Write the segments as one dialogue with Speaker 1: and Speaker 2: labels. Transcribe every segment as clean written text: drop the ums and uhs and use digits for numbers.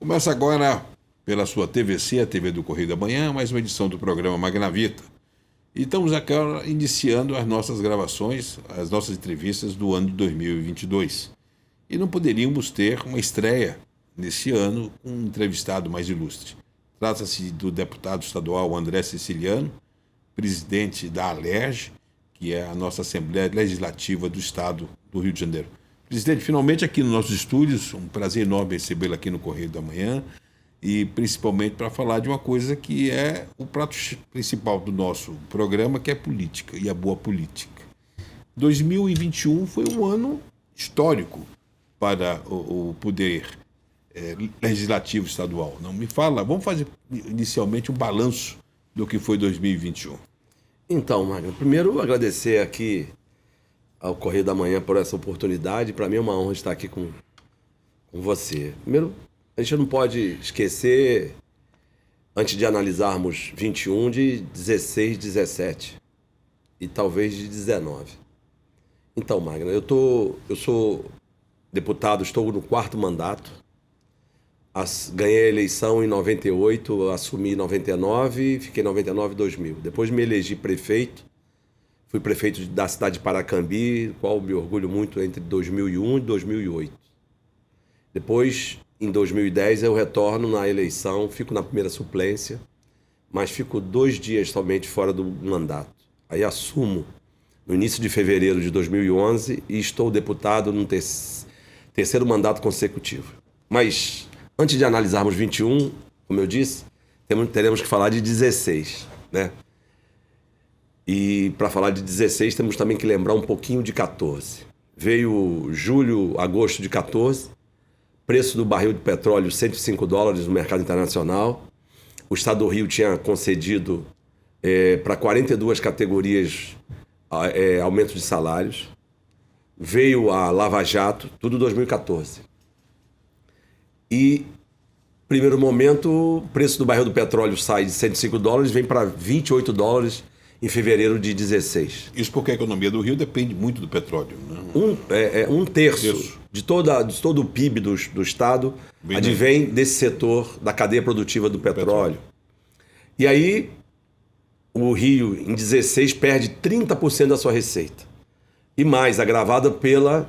Speaker 1: Começa agora pela sua TVC, a TV do Correio da Manhã, mais uma edição do programa Magna Vita. E estamos agora iniciando as nossas gravações, as nossas entrevistas do ano de 2022. E não poderíamos ter uma estreia nesse ano com um entrevistado mais ilustre. Trata-se do deputado estadual André Siciliano, presidente da ALERJ, que é a nossa Assembleia Legislativa do Estado do Rio de Janeiro. Presidente, finalmente aqui nos nossos estúdios, um prazer enorme recebê-lo aqui no Correio da Manhã, e principalmente para falar de uma coisa que é o prato principal do nosso programa, que é política, e a boa política. 2021 foi um ano histórico para o poder legislativo estadual. Não me fala, vamos fazer inicialmente um balanço do que foi 2021.
Speaker 2: Então, Magno, primeiro agradecer aqui ao Correio da Manhã por essa oportunidade. Para mim é uma honra estar aqui com você. Primeiro, a gente não pode esquecer, antes de analisarmos 21, de 16, 17 e talvez de 19. Então, Magno, eu sou deputado, estou no 4º mandato. Ganhei a eleição em 98, assumi em 99, fiquei em 99 e 2000. Depois me elegi prefeito. Fui prefeito da cidade de Parakambi, qual me orgulho muito, entre 2001 e 2008. Depois, em 2010, eu retorno na eleição, fico na primeira suplência, mas fico 2 dias somente fora do mandato. Aí assumo no início de fevereiro de 2011 e estou deputado num terceiro mandato consecutivo. Mas, antes de analisarmos 21, como eu disse, teremos que falar de 16, né? E para falar de 16, temos também que lembrar um pouquinho de 14. Veio julho, agosto de 14, preço do barril de petróleo $105 no mercado internacional. O Estado do Rio tinha concedido para 42 categorias aumento de salários. Veio a Lava Jato, tudo 2014. E, primeiro momento, o preço do barril do petróleo sai de $105, vem para $28 em fevereiro de 16.
Speaker 1: Isso porque a economia do Rio depende muito do petróleo, né?
Speaker 2: Um terço de todo o PIB do Estado advém desse setor da cadeia produtiva do petróleo. E aí, o Rio, em 16, perde 30% da sua receita. E mais, agravada pela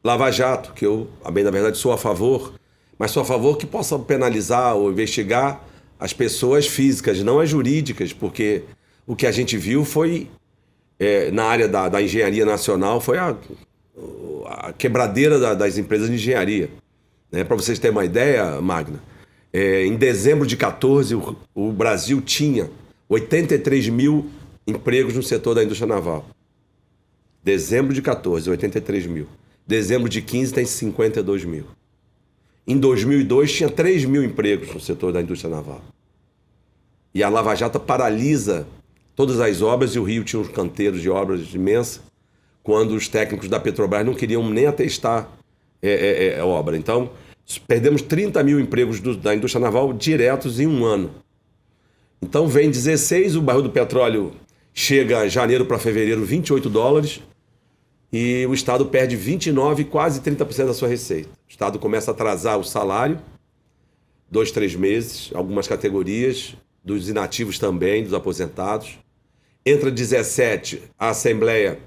Speaker 2: Lava Jato, que eu, bem na verdade, sou a favor, mas sou a favor que possa penalizar ou investigar as pessoas físicas, não as jurídicas, porque o que a gente viu foi, na área da engenharia nacional, foi a quebradeira das empresas de engenharia. Para vocês terem uma ideia, Magna, em dezembro de 14, o Brasil tinha 83 mil empregos no setor da indústria naval. Dezembro de 14, 83 mil. Dezembro de 15 tem 52 mil. Em 2002, tinha 3 mil empregos no setor da indústria naval. E a Lava Jato paralisa todas as obras, e o Rio tinha uns canteiros de obras imensos, quando os técnicos da Petrobras não queriam nem atestar a obra. Então, perdemos 30 mil empregos da indústria naval diretos em um ano. Então, vem 16, o barril do petróleo chega em janeiro para fevereiro, $28, e o Estado perde 29, quase 30% da sua receita. O Estado começa a atrasar o salário, 2, 3 meses, algumas categorias, dos inativos também, dos aposentados. Entra 17, a Assembleia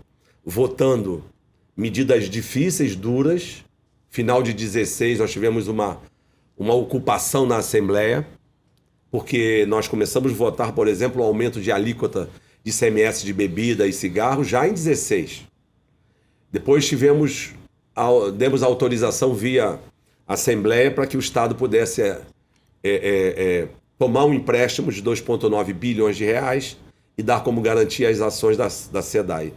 Speaker 2: votando medidas difíceis, duras. Final de 16, nós tivemos uma ocupação na Assembleia, porque nós começamos a votar, por exemplo, o aumento de alíquota de ICMS de bebida e cigarro já em 16. Depois demos a autorização via Assembleia para que o Estado pudesse tomar um empréstimo de 2,9 bilhões de reais e dar como garantia as ações da SEDAI.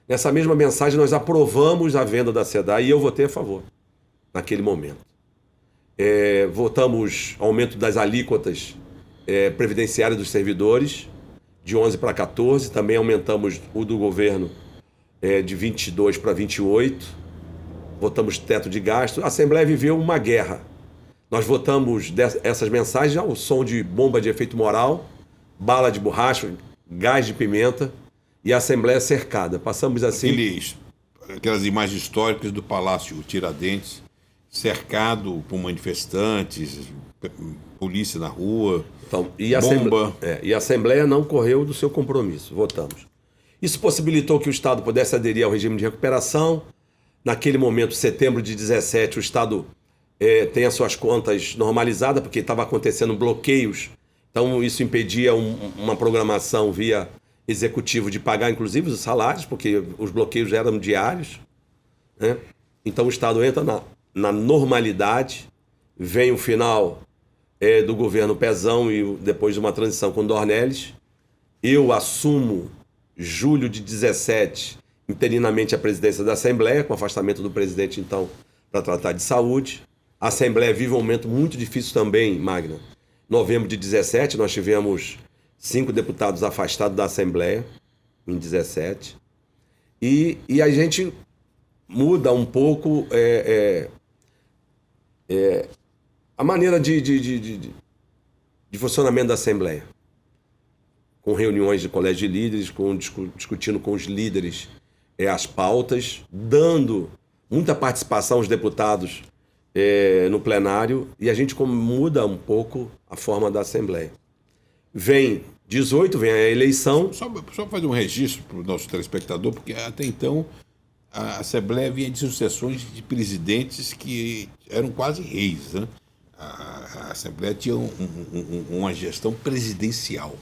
Speaker 2: Nessa mesma mensagem, nós aprovamos a venda da SEDAI e eu votei a favor, naquele momento. Votamos aumento das alíquotas previdenciárias dos servidores, de 11 para 14. Também aumentamos o do governo de 22 para 28. Votamos teto de gasto. A Assembleia viveu uma guerra. Nós votamos essas mensagens ao som de bomba de efeito moral, bala de borracha, gás de pimenta e a Assembleia cercada. Passamos assim...
Speaker 1: Aquelas imagens históricas do Palácio Tiradentes, cercado por manifestantes, polícia na rua,
Speaker 2: Então,
Speaker 1: bomba.
Speaker 2: E a Assembleia não correu do seu compromisso. Votamos. Isso possibilitou que o Estado pudesse aderir ao regime de recuperação. Naquele momento, setembro de 17, o Estado tem as suas contas normalizadas, porque estava acontecendo bloqueios. Então, isso impedia uma programação via executivo de pagar, inclusive, os salários, porque os bloqueios eram diários, né? Então, o Estado entra na normalidade, vem o final do governo Pezão e depois de uma transição com Dornelles. Eu assumo, julho de 17, interinamente a presidência da Assembleia, com afastamento do presidente, então, para tratar de saúde. A Assembleia vive um momento muito difícil também, Magna. Novembro de 17, nós tivemos 5 deputados afastados da Assembleia, em 17. E a gente muda um pouco a maneira de funcionamento da Assembleia. Com reuniões de colégio de líderes, discutindo com os líderes as pautas, dando muita participação aos deputados no plenário, e a gente muda um pouco a forma da Assembleia. Vem 18, vem a eleição.
Speaker 1: Só fazer um registro para o nosso telespectador, porque até então a Assembleia vinha de sucessões de presidentes que eram quase reis, né? A Assembleia tinha uma gestão presidencial,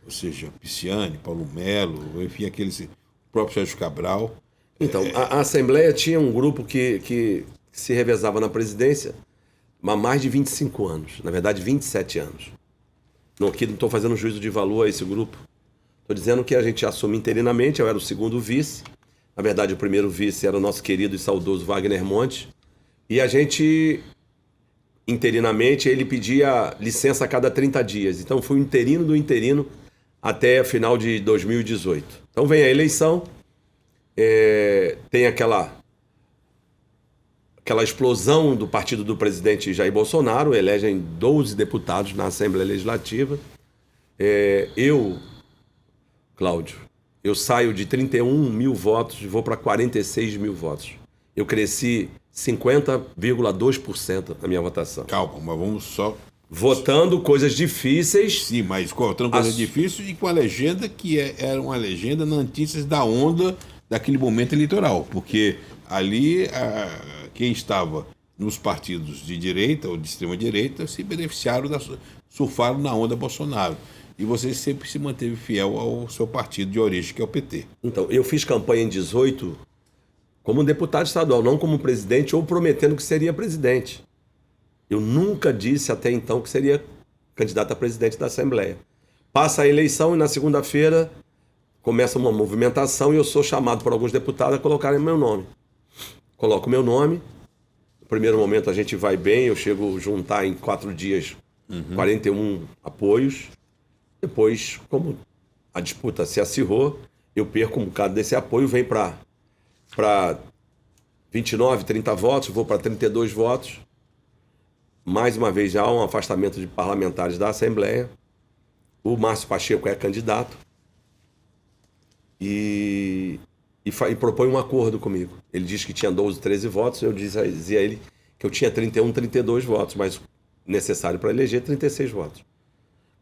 Speaker 1: ou seja, Pisciani, Paulo Melo, enfim, o próprio Sérgio Cabral.
Speaker 2: Então, a Assembleia tinha um grupo que se revezava na presidência há mais de 25 anos, na verdade 27 anos. Aqui não estou fazendo juízo de valor a esse grupo. Estou dizendo que a gente assume interinamente, eu era o segundo vice. Na verdade, o primeiro vice era o nosso querido e saudoso Wagner Monte. E a gente, interinamente, ele pedia licença a cada 30 dias. Então, fui interino do interino até final de 2018. Então, vem a eleição, tem aquela explosão do partido do presidente Jair Bolsonaro, elegem 12 deputados na Assembleia Legislativa. Cláudio, eu saio de 31 mil votos e vou para 46 mil votos. Eu cresci 50,2% na minha votação.
Speaker 1: Calma, mas vamos só...
Speaker 2: Votando coisas difíceis.
Speaker 1: Sim, mas votando coisas difíceis e com a legenda que era uma legenda na antítese da onda daquele momento eleitoral, porque ali quem estava nos partidos de direita ou de extrema-direita se beneficiaram, surfaram na onda Bolsonaro. E você sempre se manteve fiel ao seu partido de origem, que é o PT.
Speaker 2: Então, eu fiz campanha em 18 como deputado estadual, não como presidente ou prometendo que seria presidente. Eu nunca disse até então que seria candidato a presidente da Assembleia. Passa a eleição e na segunda-feira começa uma movimentação e eu sou chamado por alguns deputados a colocarem meu nome. Coloco meu nome. No primeiro momento a gente vai bem, eu chego a juntar em 4 dias 41 apoios. Depois, como a disputa se acirrou, eu perco um bocado desse apoio, vem para 29, 30 votos, vou para 32 votos. Mais uma vez já há um afastamento de parlamentares da Assembleia. O Márcio Pacheco é candidato e propõe um acordo comigo. Ele diz que tinha 12, 13 votos, eu dizia a ele que eu tinha 31, 32 votos, mas necessário para eleger 36 votos.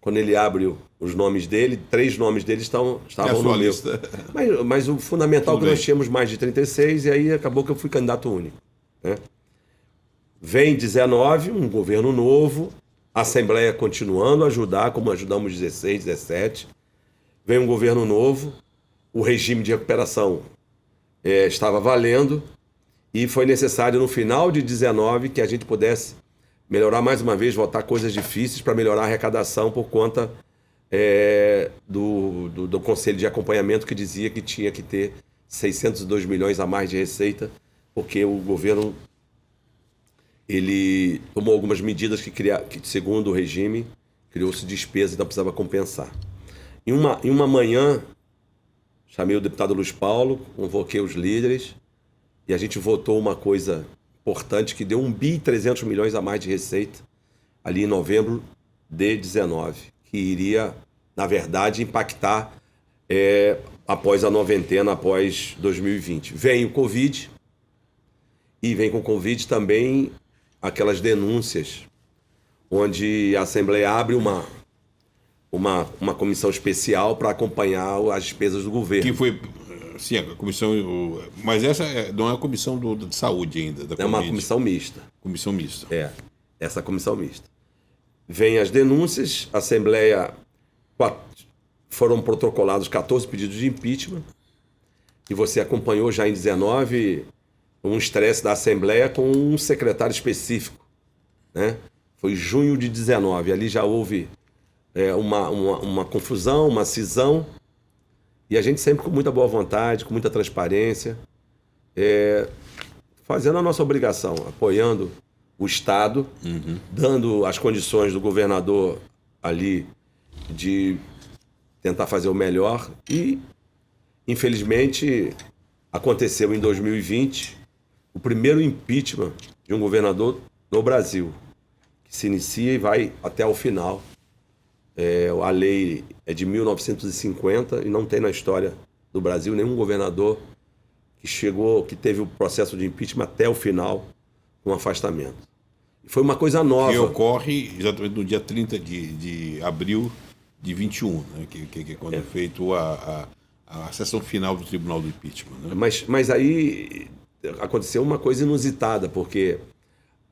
Speaker 2: Quando ele abre os nomes dele, 3 nomes dele estavam no meu. Mas o fundamental é que nós tínhamos mais de 36 e aí acabou que eu fui candidato único, né? Vem 19, um governo novo, a Assembleia continuando a ajudar, como ajudamos 16, 17. Vem um governo novo, o regime de recuperação estava valendo e foi necessário no final de 19 que a gente pudesse melhorar mais uma vez, votar coisas difíceis para melhorar a arrecadação por conta do Conselho de Acompanhamento que dizia que tinha que ter 602 milhões a mais de receita, porque o governo ele tomou algumas medidas que segundo o regime, criou-se despesa, então precisava compensar. Em uma manhã, chamei o deputado Luiz Paulo, convoquei os líderes e a gente votou uma coisa importante que deu 1,3 bilhões a mais de receita ali em novembro de 19, que iria, na verdade, impactar após a noventena, após 2020. Vem o Covid e vem com o Covid também aquelas denúncias onde a Assembleia abre uma comissão especial para acompanhar as despesas do governo.
Speaker 1: Que foi, sim, a comissão... Mas essa não é a comissão de saúde ainda, da
Speaker 2: É uma comissão mista.
Speaker 1: Comissão mista.
Speaker 2: É, essa comissão mista. Vem as denúncias, a Assembleia... Foram protocolados 14 pedidos de impeachment, e você acompanhou já em 19 um estresse da Assembleia com um secretário específico, né? Foi junho de 19, ali já houve uma confusão, uma cisão, e a gente sempre com muita boa vontade, com muita transparência, fazendo a nossa obrigação, apoiando o Estado, dando as condições do governador ali de tentar fazer o melhor, e infelizmente aconteceu em 2020 o primeiro impeachment de um governador no Brasil, que se inicia e vai até o final. A lei é de 1950 e não tem na história do Brasil nenhum governador que teve o processo de impeachment até o final com afastamento. E foi uma coisa nova.
Speaker 1: Que ocorre exatamente no dia 30 de abril de 21, né? que é quando é feito a sessão final do Tribunal do Impeachment. Né?
Speaker 2: Mas aí aconteceu uma coisa inusitada, porque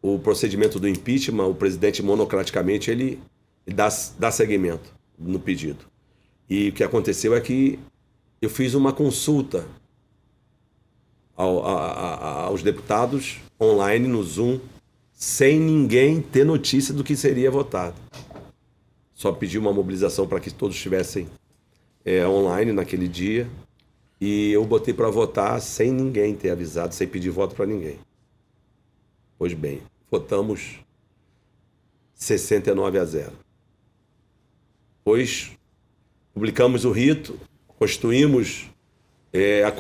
Speaker 2: o procedimento do impeachment, o presidente monocraticamente, ele dá seguimento no pedido. E o que aconteceu é que eu fiz uma consulta aos deputados online no Zoom, sem ninguém ter notícia do que seria votado. Só pedi uma mobilização para que todos estivessem online naquele dia, e eu botei para votar sem ninguém ter avisado, sem pedir voto para ninguém. Pois bem, votamos 69-0. Pois publicamos o rito, constituímos a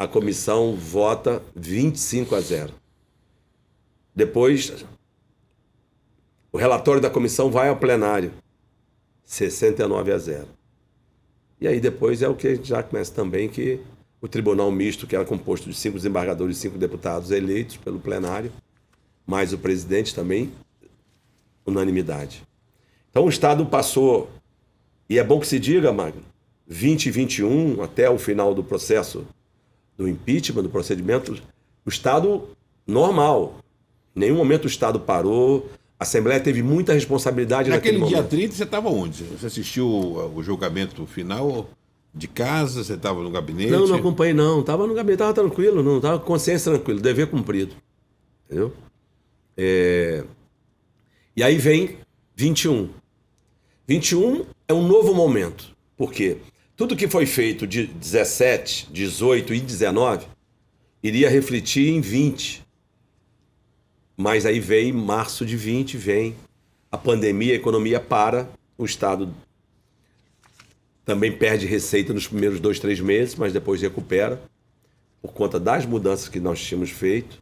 Speaker 2: comissão vota 25-0. Depois, o relatório da comissão vai ao plenário, 69-0. E aí depois é o que a gente já conhece também, que o Tribunal Misto, que era composto de 5 desembargadores e 5 deputados eleitos pelo plenário, mais o presidente também, unanimidade. Então o Estado passou, e é bom que se diga, Magno, 20 e 21, até o final do processo do impeachment, do procedimento, o Estado normal. Em nenhum momento o Estado parou. A Assembleia teve muita responsabilidade naquele momento.
Speaker 1: Naquele dia 30, você estava onde? Você assistiu o julgamento final de casa? Você estava no gabinete?
Speaker 2: Não acompanhei, não. Estava no gabinete, estava tranquilo, não. Estava com consciência tranquilo, dever cumprido. Entendeu? E aí vem 21. 21 é um novo momento. Por quê? Tudo que foi feito de 17, 18 e 19 iria refletir em 20. Mas aí vem março de 20, vem a pandemia, a economia para, o Estado também perde receita nos primeiros 2, 3 meses, mas depois recupera, por conta das mudanças que nós tínhamos feito.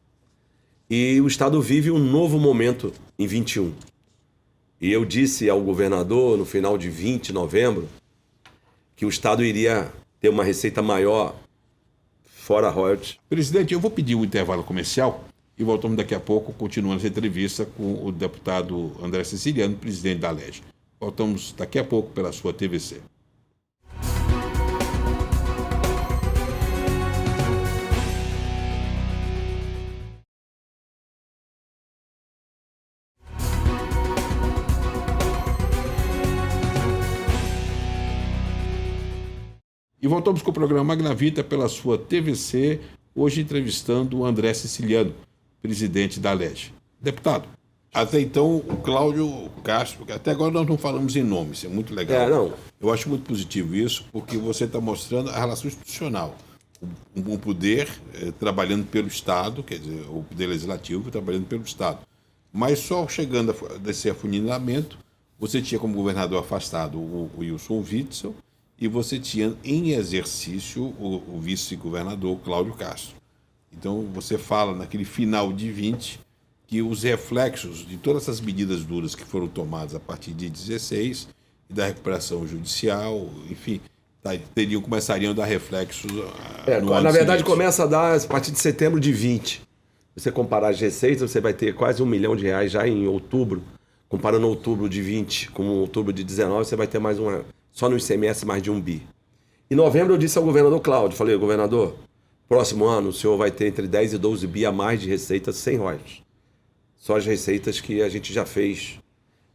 Speaker 2: E o Estado vive um novo momento em 21. E eu disse ao governador, no final de 20 de novembro, que o Estado iria ter uma receita maior, fora royalties.
Speaker 1: Presidente, eu vou pedir um intervalo comercial e voltamos daqui a pouco, continuando essa entrevista com o deputado André Siciliano, presidente da Alerj. Voltamos daqui a pouco pela sua TVC. E voltamos com o programa Magnavita pela sua TVC, hoje entrevistando o André Siciliano, presidente da Alerj. Deputado, até então o Cláudio Castro, até agora nós não falamos em nome, isso é muito legal.
Speaker 2: Não.
Speaker 1: Eu acho muito positivo isso, porque você está mostrando a relação institucional. Um poder trabalhando pelo Estado, quer dizer, o poder legislativo trabalhando pelo Estado. Mas só chegando desse afunilamento, você tinha como governador afastado o Wilson Witzel, e você tinha em exercício o vice-governador Cláudio Castro. Então você fala naquele final de 20 que os reflexos de todas essas medidas duras que foram tomadas a partir de 16 e da recuperação judicial, enfim, começariam a dar reflexos no ano
Speaker 2: Na verdade
Speaker 1: seguinte.
Speaker 2: começa a dar a partir de setembro de 20. você comparar as receitas, você vai ter quase R$1 milhão já em outubro. Comparando outubro de 20 com outubro de 19, você vai ter mais só no ICMS mais de 1 bi. Em novembro eu disse ao governador Cláudio, falei, governador, próximo ano o senhor vai ter entre 10 e 12 bi a mais de receitas sem royalties. Só as receitas que a gente já fez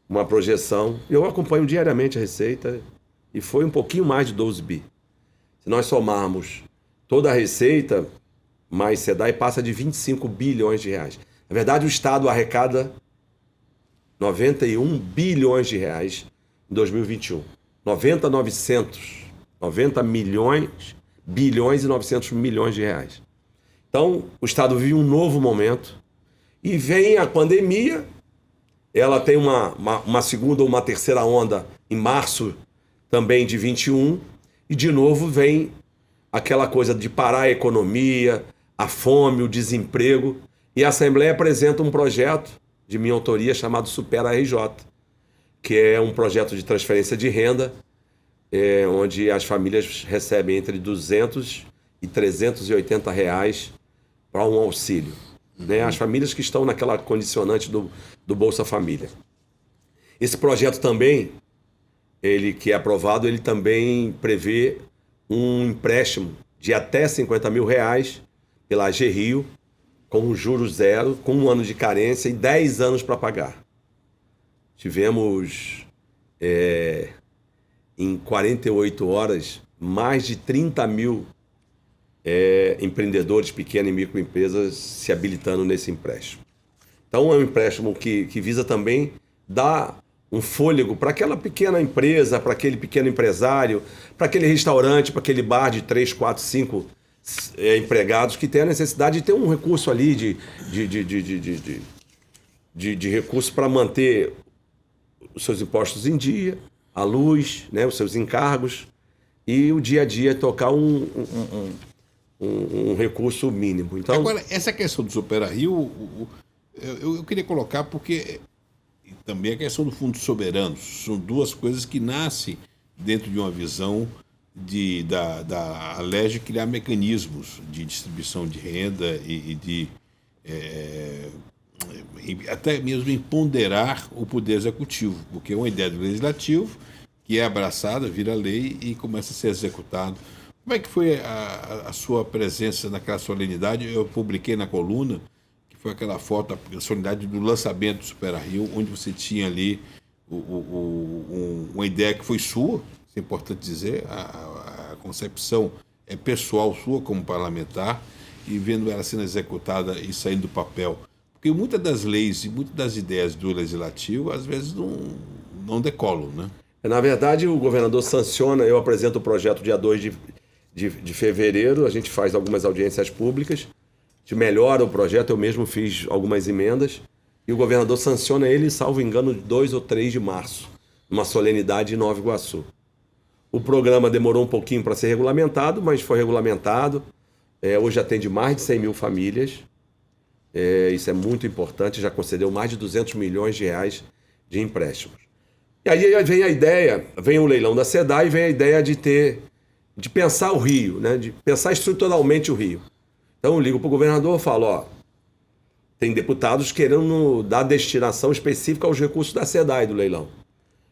Speaker 2: uma projeção. Eu acompanho diariamente a receita e foi um pouquinho mais de 12 bi. Se nós somarmos toda a receita, mais SEDAI passa de 25 bilhões de reais. Na verdade, o Estado arrecada 91 bilhões de reais em 2021. 90 bilhões e 900 milhões de reais. Então, o Estado vive um novo momento e vem a pandemia, ela tem uma segunda ou uma terceira onda em março também de 21, e de novo vem aquela coisa de parar a economia, a fome, o desemprego, e a Assembleia apresenta um projeto de minha autoria chamado Supera RJ, que é um projeto de transferência de renda, onde as famílias recebem entre 200 e 380 reais para um auxílio. Né? As famílias que estão naquela condicionante do Bolsa Família. Esse projeto também, ele que é aprovado, ele também prevê um empréstimo de até 50 mil reais pela AG Rio, com juros zero, com 1 ano de carência e 10 anos para pagar. Tivemos, em 48 horas, mais de 30 mil empreendedores, pequenas e microempresas se habilitando nesse empréstimo. Então é um empréstimo que visa também dar um fôlego para aquela pequena empresa, para aquele pequeno empresário, para aquele restaurante, para aquele bar de 3, 4, 5 empregados que têm a necessidade de ter um recurso ali de recurso para manter os seus impostos em dia, a luz, né, os seus encargos e o dia a dia tocar um recurso mínimo. Então,
Speaker 1: agora, essa questão do Supera Rio, eu queria colocar porque também a questão do Fundo Soberano são duas coisas que nascem dentro de uma visão da Alerj criar mecanismos de distribuição de renda e até mesmo em ponderar o poder executivo, porque é uma ideia do legislativo que é abraçada, vira lei e começa a ser executado. Como é que foi a sua presença naquela solenidade? Eu publiquei na coluna, que foi aquela foto, a solenidade do lançamento do Supera Rio, onde você tinha ali uma ideia que foi sua. É importante dizer, a concepção é pessoal sua como parlamentar e vendo ela sendo executada e saindo do papel. Porque muitas das leis e muitas das ideias do legislativo, às vezes, não decolam, né?
Speaker 2: Na verdade, o governador sanciona, eu apresento o projeto dia 2 de fevereiro, a gente faz algumas audiências públicas, a gente melhora o projeto, eu mesmo fiz algumas emendas, e o governador sanciona ele, salvo engano, 2 ou 3 de março, numa solenidade em Nova Iguaçu. O programa demorou um pouquinho para ser regulamentado, mas foi regulamentado. Hoje atende mais de 100 mil famílias. Isso é muito importante, já concedeu mais de 200 milhões de reais de empréstimos. E aí vem a ideia, vem o leilão da SEDAI e vem a ideia de pensar o Rio, né? De pensar estruturalmente o Rio. Então eu ligo para o governador e falo, tem deputados querendo dar destinação específica aos recursos da SEDAI do leilão.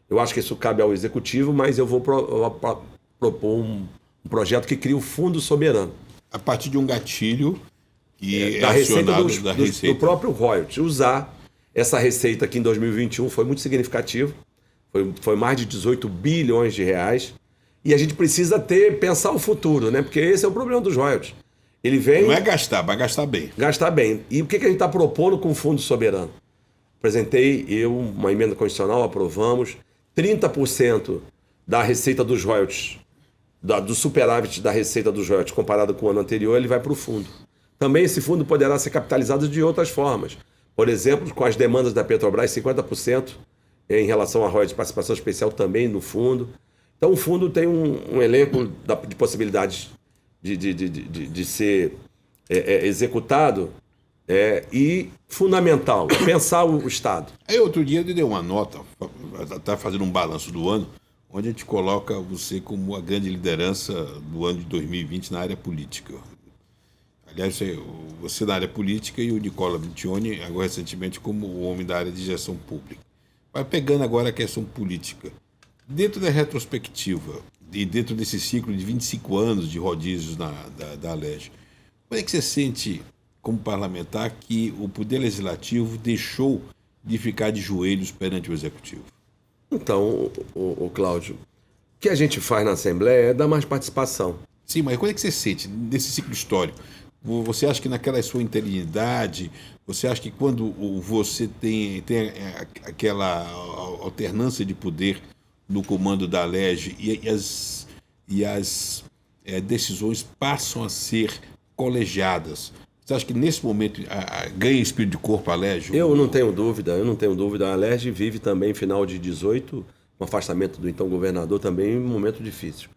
Speaker 2: Eu acho que isso cabe ao executivo, mas eu vou propor um projeto que cria o Fundo Soberano.
Speaker 1: A partir de um gatilho que
Speaker 2: da receita do próprio royalties. Usar essa receita que em 2021 foi muito significativo, foi mais de 18 bilhões de reais, e a gente precisa pensar o futuro, né? Porque esse é o problema dos royalties. Ele vem...
Speaker 1: Não é gastar, vai gastar bem.
Speaker 2: Gastar bem. E o que a gente está propondo com o Fundo Soberano? Apresentei uma emenda constitucional, aprovamos, 30% da receita dos royalties, do superávit da receita dos royalties comparado com o ano anterior, ele vai para o fundo. Também esse fundo poderá ser capitalizado de outras formas. Por exemplo, com as demandas da Petrobras, 50% em relação a royalties de participação especial também no fundo. Então o fundo tem um elenco de possibilidades de ser executado e fundamental, pensar o Estado.
Speaker 1: Aí outro dia ele deu uma nota, está fazendo um balanço do ano, onde a gente coloca você como a grande liderança do ano de 2020 na área política. Aliás, você da área política e o Nicola Michione, agora recentemente, como o homem da área de gestão pública. Vai pegando agora a questão política. Dentro da retrospectiva e dentro desse ciclo de 25 anos de rodízios da Alerj, como é que você sente, como parlamentar, que o Poder Legislativo deixou de ficar de joelhos perante o Executivo?
Speaker 2: Então, o Cláudio, o que a gente faz na Assembleia é dar mais participação.
Speaker 1: Sim, mas como é que você sente nesse ciclo histórico? Você acha que naquela sua interinidade, você acha que quando você tem aquela alternância de poder no comando da Alerj e as decisões passam a ser colegiadas, você acha que nesse momento ganha espírito de corpo a Alerj?
Speaker 2: Eu não tenho dúvida. A Alerj vive também, final de 18, com afastamento do então governador, também um momento difícil.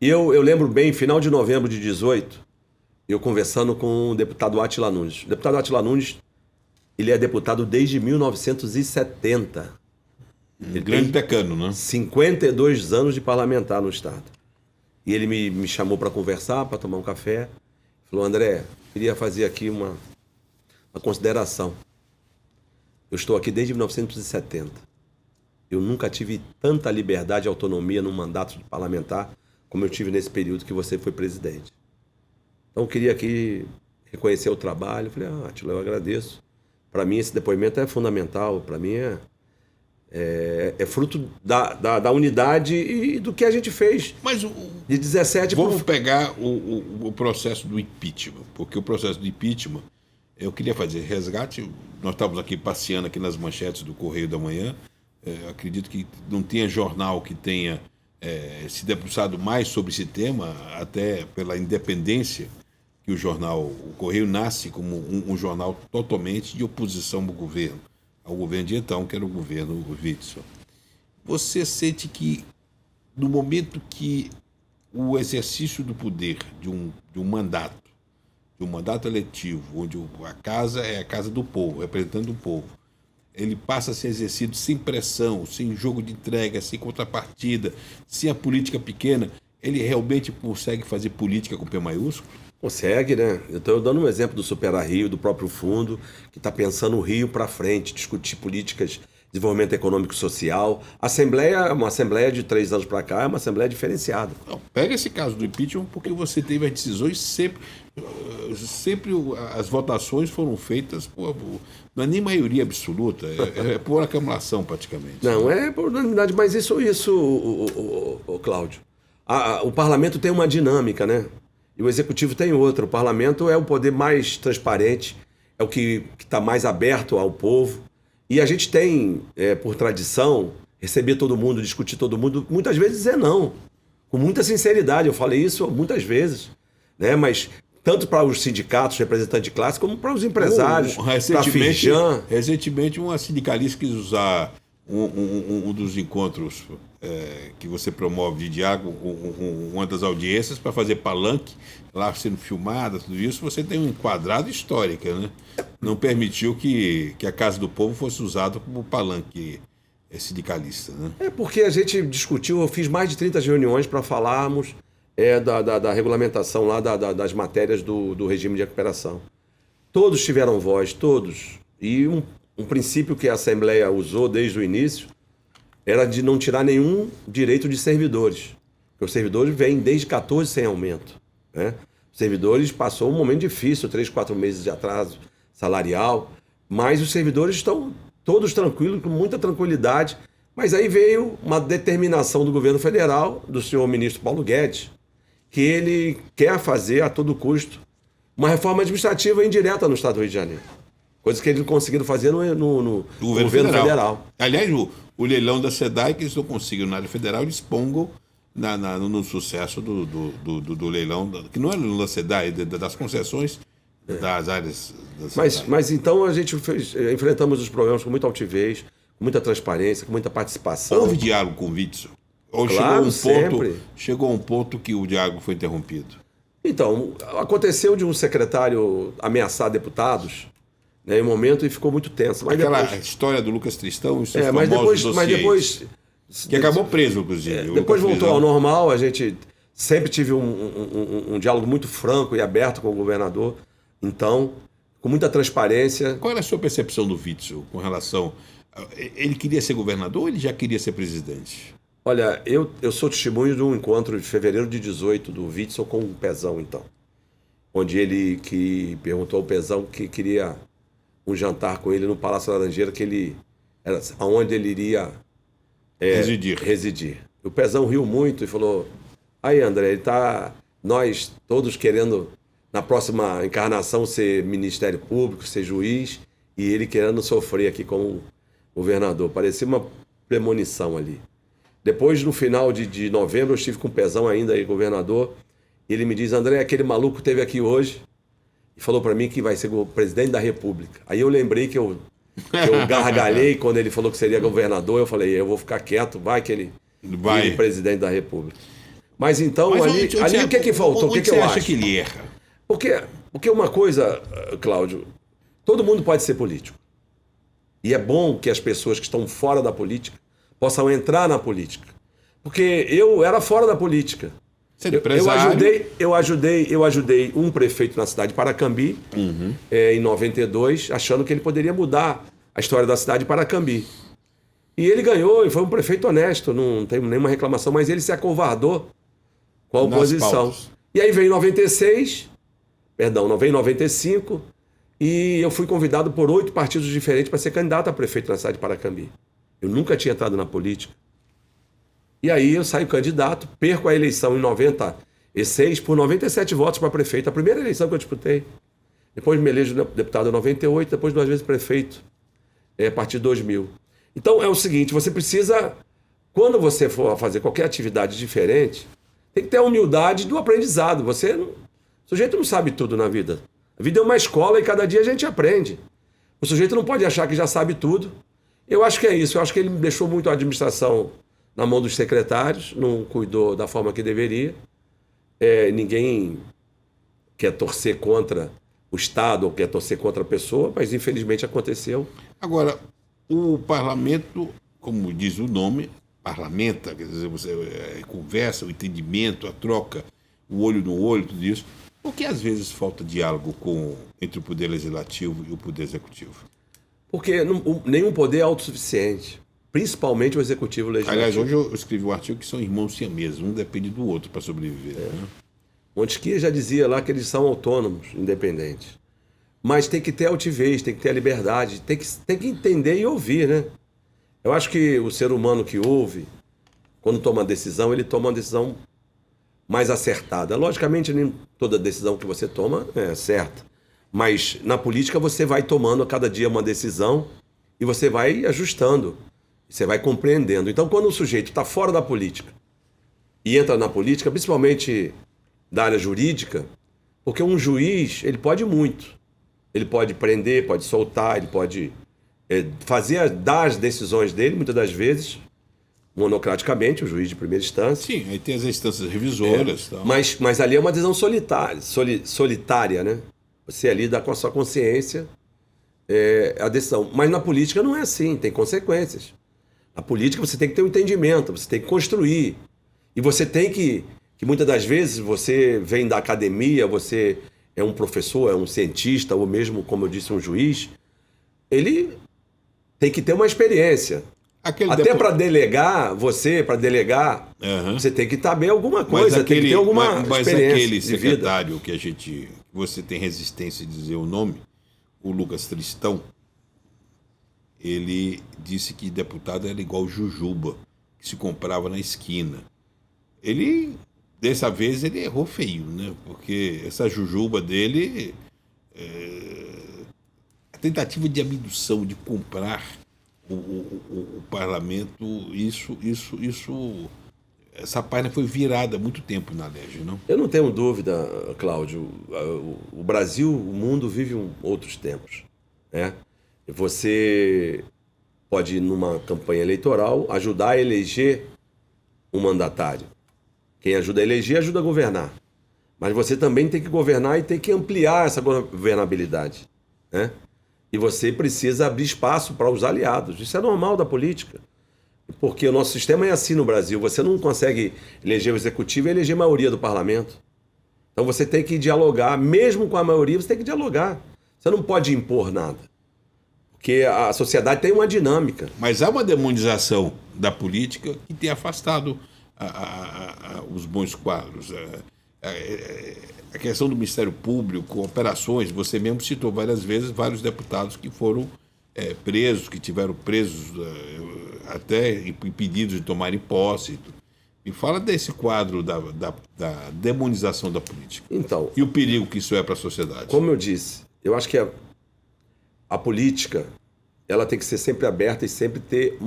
Speaker 2: E eu lembro bem, final de novembro de 18, eu conversando com o deputado Átila Nunes. O deputado Átila Nunes, ele é deputado desde 1970. Ele
Speaker 1: grande decano, né?
Speaker 2: 52 anos de parlamentar no Estado. E ele me chamou para conversar, para tomar um café. Falou, André, queria fazer aqui uma consideração. Eu estou aqui desde 1970. Eu nunca tive tanta liberdade e autonomia no mandato de parlamentar como eu tive nesse período que você foi presidente. Então, eu queria aqui reconhecer o trabalho. Eu falei, Átila, eu agradeço. Para mim, esse depoimento é fundamental. Para mim, é fruto da unidade e do que a gente fez.
Speaker 1: Mas
Speaker 2: de 17...
Speaker 1: Vamos pegar o processo do impeachment, porque o processo do impeachment, eu queria fazer resgate. Nós estávamos aqui passeando aqui nas manchetes do Correio da Manhã. Acredito que não tenha jornal que tenha se debruçado mais sobre esse tema, até pela independência que o Correio nasce como um jornal totalmente de oposição ao governo de então, que era o governo Witzel. Você sente que, no momento que o exercício do poder de um mandato eletivo, onde a casa é a casa do povo, representando o povo, ele passa a ser exercido sem pressão, sem jogo de entrega, sem contrapartida, sem a política pequena, ele realmente consegue fazer política com P maiúsculo?
Speaker 2: Consegue, né? Eu estou dando um exemplo do Supera Rio, do próprio fundo, que está pensando o Rio para frente, discutir políticas de desenvolvimento econômico e social. A Assembleia, uma Assembleia de 3 anos para cá, é uma Assembleia diferenciada.
Speaker 1: Não, pega esse caso do impeachment, porque você teve as decisões sempre as votações foram feitas não é nem maioria absoluta, é por acumulação praticamente.
Speaker 2: Não, é por unanimidade, mas isso, Cláudio, o parlamento tem uma dinâmica, né? E o executivo tem outra. O parlamento é o poder mais transparente, é o que está mais aberto ao povo. E a gente tem, por tradição, receber todo mundo, discutir todo mundo, muitas vezes dizer não. Com muita sinceridade, eu falei isso muitas vezes. Né? Mas tanto para os sindicatos, representantes de classe, como para os empresários, para a Firjan.
Speaker 1: Recentemente, uma sindicalista quis usar um dos encontros que você promove de diálogo, uma das audiências, para fazer palanque, lá sendo filmada, tudo isso. Você tem um enquadrado histórico, né? Não permitiu que a Casa do Povo fosse usada como palanque sindicalista, né?
Speaker 2: É porque a gente discutiu, eu fiz mais de 30 reuniões para falarmos da regulamentação lá das matérias do regime de recuperação. Todos tiveram voz, todos. E um princípio que a Assembleia usou desde o início era de não tirar nenhum direito de servidores. Porque os servidores vêm desde 14 sem aumento. Né? Os servidores passou um momento difícil, 3, 4 meses de atraso salarial, mas os servidores estão todos tranquilos, com muita tranquilidade. Mas aí veio uma determinação do governo federal, do senhor ministro Paulo Guedes, que ele quer fazer a todo custo uma reforma administrativa indireta no Estado do Rio de Janeiro. Coisa que eles não conseguiram fazer no governo federal.
Speaker 1: Aliás, o leilão da SEDAI, que eles não conseguiram na área federal, eles pongam no sucesso do leilão, que não é o leilão da SEDAI, das concessões das áreas da SEDAI.
Speaker 2: Mas então a gente enfrentamos os problemas com muita altivez, com muita transparência, com muita participação.
Speaker 1: Houve diálogo com o Witzel? Ou
Speaker 2: claro,
Speaker 1: chegou a um ponto que o diálogo foi interrompido?
Speaker 2: Então, aconteceu de um secretário ameaçar deputados, né, em um momento, e ficou muito tenso. Mas
Speaker 1: aquela
Speaker 2: depois...
Speaker 1: história do Lucas Tristão, os
Speaker 2: mas depois
Speaker 1: que acabou preso, inclusive.
Speaker 2: Depois voltou ao normal, a gente sempre tive um diálogo muito franco e aberto com o governador. Então, com muita transparência.
Speaker 1: Qual era a sua percepção do Witzel com relação... Ele queria ser governador ou ele já queria ser presidente?
Speaker 2: Olha, eu sou testemunho de um encontro de fevereiro de 18 do Witzel com o Pezão, então. Onde ele que perguntou ao Pezão que queria um jantar com ele no Palácio Laranjeira, aonde ele iria residir. O Pezão riu muito e falou: aí, André, nós todos querendo, na próxima encarnação, ser Ministério Público, ser juiz, e ele querendo sofrer aqui como governador. Parecia uma premonição ali. Depois, no final de novembro, eu estive com o Pezão ainda aí, governador, e ele me diz: André, aquele maluco esteve aqui hoje e falou para mim que vai ser o presidente da República. Aí eu lembrei que eu gargalhei quando ele falou que seria governador. Eu falei: eu vou ficar quieto, vai que ele vire presidente da República. Mas então, ali o que é que faltou? O que eu acho?
Speaker 1: Que ele erra?
Speaker 2: Porque uma coisa, Cláudio, todo mundo pode ser político. E é bom que as pessoas que estão fora da política possam entrar na política. Porque eu era fora da política. Eu ajudei um prefeito na cidade de Paracambi, em 92, achando que ele poderia mudar a história da cidade de Paracambi. E ele ganhou, e foi um prefeito honesto, não tenho nenhuma reclamação, mas ele se acovardou com a oposição. E aí veio em 95, e eu fui convidado por 8 partidos diferentes para ser candidato a prefeito na cidade de Paracambi. Eu nunca tinha entrado na política. E aí eu saio candidato, perco a eleição em 96 por 97 votos para prefeito. A primeira eleição que eu disputei. Depois me elejo deputado em 98, depois 2 vezes prefeito, a partir de 2000. Então é o seguinte, você precisa, quando você for fazer qualquer atividade diferente, tem que ter a humildade do aprendizado. O sujeito não sabe tudo na vida. A vida é uma escola e cada dia a gente aprende. O sujeito não pode achar que já sabe tudo. Eu acho que é isso. Eu acho que ele deixou muito a administração na mão dos secretários, não cuidou da forma que deveria. Ninguém quer torcer contra o Estado ou quer torcer contra a pessoa, mas infelizmente aconteceu.
Speaker 1: Agora, o parlamento, como diz o nome, parlamenta, quer dizer, você conversa, o entendimento, a troca, o olho no olho, tudo isso. Por que às vezes falta diálogo entre o poder legislativo e o poder executivo?
Speaker 2: Porque nenhum poder é autossuficiente, principalmente o executivo legislativo.
Speaker 1: Aliás, hoje eu escrevi um artigo que são irmãos siameses, um depende do outro para sobreviver. Né?
Speaker 2: Montesquieu já dizia lá que eles são autônomos, independentes. Mas tem que ter altivez, tem que ter a liberdade, tem que entender e ouvir, né? Eu acho que o ser humano que ouve, quando toma uma decisão, ele toma uma decisão mais acertada. Logicamente, nem toda decisão que você toma é certa. Mas na política você vai tomando a cada dia uma decisão e você vai ajustando, você vai compreendendo. Então, quando o sujeito está fora da política e entra na política, principalmente da área jurídica, porque um juiz, ele pode muito. Ele pode prender, pode soltar, ele pode dar as decisões dele, muitas das vezes, monocraticamente, o juiz de primeira instância.
Speaker 1: Sim, aí tem as instâncias revisoras. Tal.
Speaker 2: Mas ali é uma decisão solitária, né? Você ali dá com a sua consciência a decisão. Mas na política não é assim, tem consequências. Na política você tem que ter um entendimento, você tem que construir. E você tem que muitas das vezes você vem da academia, você é um professor, é um cientista, ou mesmo, como eu disse, um juiz, ele tem que ter uma experiência. Até para delegar, você tem que saber alguma coisa, tem que ter alguma experiência. Mas aquele secretário que você tem resistência de dizer o nome, o Lucas Tristão, ele disse que deputado era igual Jujuba, que se comprava na esquina. Dessa vez ele errou feio, né? Porque essa Jujuba dele, a tentativa de abdução, de comprar o parlamento, essa página foi virada há muito tempo na Alerj, não? Eu não tenho dúvida, Cláudio. O Brasil, o mundo vive outros tempos, né? Você pode, numa campanha eleitoral, ajudar a eleger um mandatário. Quem ajuda a eleger, ajuda a governar. Mas você também tem que governar e tem que ampliar essa governabilidade, né? E você precisa abrir espaço para os aliados. Isso é normal da política. Porque o nosso sistema é assim no Brasil. Você não consegue eleger o executivo e eleger a maioria do parlamento. Então você tem que dialogar, mesmo com a maioria, você tem que dialogar. Você não pode impor nada. Porque a sociedade tem uma dinâmica.
Speaker 1: Mas há uma demonização da política que tem afastado os bons quadros. A questão do Ministério Público, operações, você mesmo citou várias vezes vários deputados que foram presos, que tiveram presos até impedidos de tomarem posse. E fala desse quadro da demonização da política.
Speaker 2: Então,
Speaker 1: e o perigo que isso é para a sociedade.
Speaker 2: Como eu disse, eu acho que a política ela tem que ser sempre aberta e sempre ter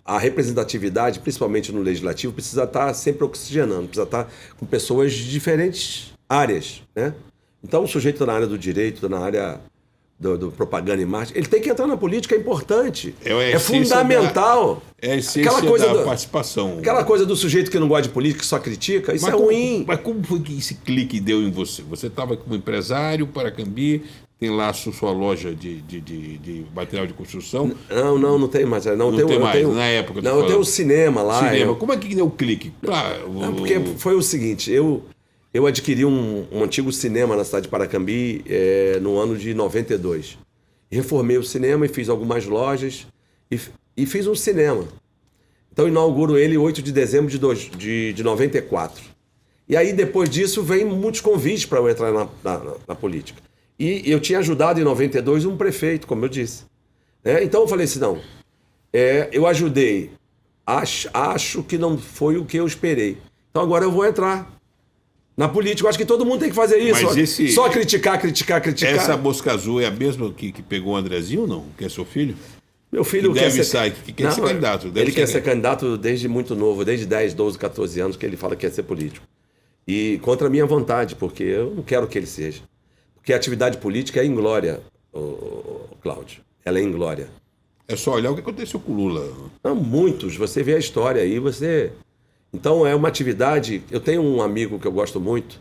Speaker 2: a representatividade, principalmente no legislativo, precisa estar sempre oxigenando, precisa estar com pessoas de diferentes áreas, né? Então, o sujeito está na área do direito, está na área do propaganda e marketing, ele tem que entrar na política, é importante. É fundamental.
Speaker 1: É a essência da participação.
Speaker 2: Aquela coisa do sujeito que não gosta de política, que só critica, isso é ruim.
Speaker 1: Mas como foi que esse clique deu em você? Você estava como empresário, Paracambi, tem lá a sua loja de material de construção?
Speaker 2: Não tem mais. Não tem mais,
Speaker 1: na época.
Speaker 2: Não, eu tenho um cinema lá.
Speaker 1: Como é que deu o clique?
Speaker 2: Porque foi o seguinte, eu adquiri um antigo cinema na cidade de Paracambi no ano de 92. Reformei o cinema e fiz algumas lojas e fiz um cinema. Então inauguro ele 8 de dezembro de 94. E aí depois disso vem muitos convites para eu entrar na política. E eu tinha ajudado em 92 um prefeito, como eu disse. Então eu falei assim, não, eu ajudei, acho que não foi o que eu esperei. Então agora eu vou entrar na política. Eu acho que todo mundo tem que fazer isso. Mas só criticar.
Speaker 1: Essa mosca azul é a mesma que pegou o Andrezinho ou não? Que é seu filho?
Speaker 2: Meu filho
Speaker 1: quer ser candidato.
Speaker 2: Ele quer ser candidato desde muito novo, desde 10, 12, 14 anos que ele fala que quer ser político. E contra a minha vontade, porque eu não quero que ele seja. Porque a atividade política é inglória, Cláudio. Ela é inglória.
Speaker 1: É só olhar o que aconteceu com o Lula.
Speaker 2: Não, muitos. Você vê a história aí, Então é uma atividade... Eu tenho um amigo que eu gosto muito,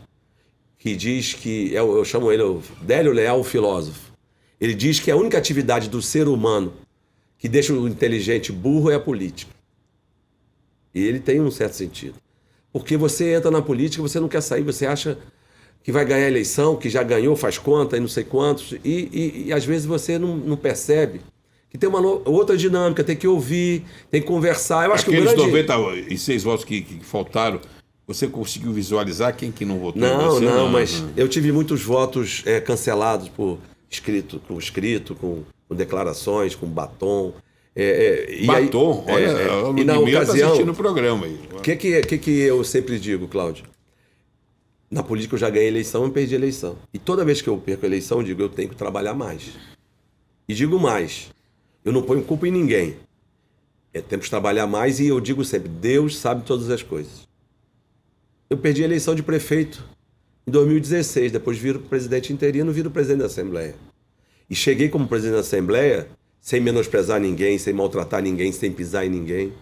Speaker 2: que diz que... Eu chamo ele Délio Leal, o filósofo. Ele diz que a única atividade do ser humano que deixa o inteligente burro é a política. E ele tem um certo sentido. Porque você entra na política, você não quer sair, você acha que vai ganhar a eleição, que já ganhou, faz conta e não sei quantos, e às vezes você não percebe que tem uma outra dinâmica, tem que ouvir, tem que conversar. Eu acho
Speaker 1: Aqueles
Speaker 2: que
Speaker 1: 96 votos que faltaram, você conseguiu visualizar quem que não votou?
Speaker 2: Não, mas eu tive muitos votos cancelados por escrito, com declarações, com batom.
Speaker 1: Batom?
Speaker 2: E na ocasião,
Speaker 1: assistindo o programa aí.
Speaker 2: O que eu sempre digo, Cláudio? Na política eu já ganhei eleição, eu perdi eleição. E toda vez que eu perco a eleição, eu digo, eu tenho que trabalhar mais. E digo mais, eu não ponho culpa em ninguém. Temos que trabalhar mais e eu digo sempre, Deus sabe todas as coisas. Eu perdi a eleição de prefeito em 2016, depois viro presidente interino, viro presidente da Assembleia. E cheguei como presidente da Assembleia sem menosprezar ninguém, sem maltratar ninguém, sem pisar em ninguém.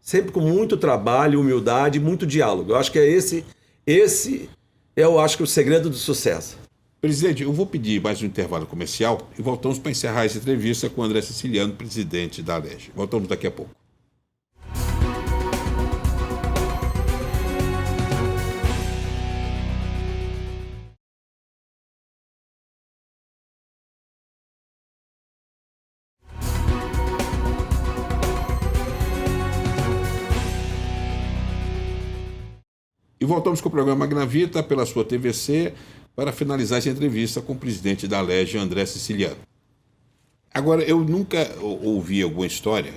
Speaker 2: Sempre com muito trabalho, humildade, muito diálogo. Eu acho que esse eu acho que o segredo do sucesso.
Speaker 1: Presidente, eu vou pedir mais um intervalo comercial e voltamos para encerrar essa entrevista com o André Siciliano, presidente da Alerj. Voltamos daqui a pouco. E voltamos com o programa Magnavita pela sua TVC para finalizar essa entrevista com o presidente da Alerj, André Siciliano. Agora, eu nunca ouvi alguma história,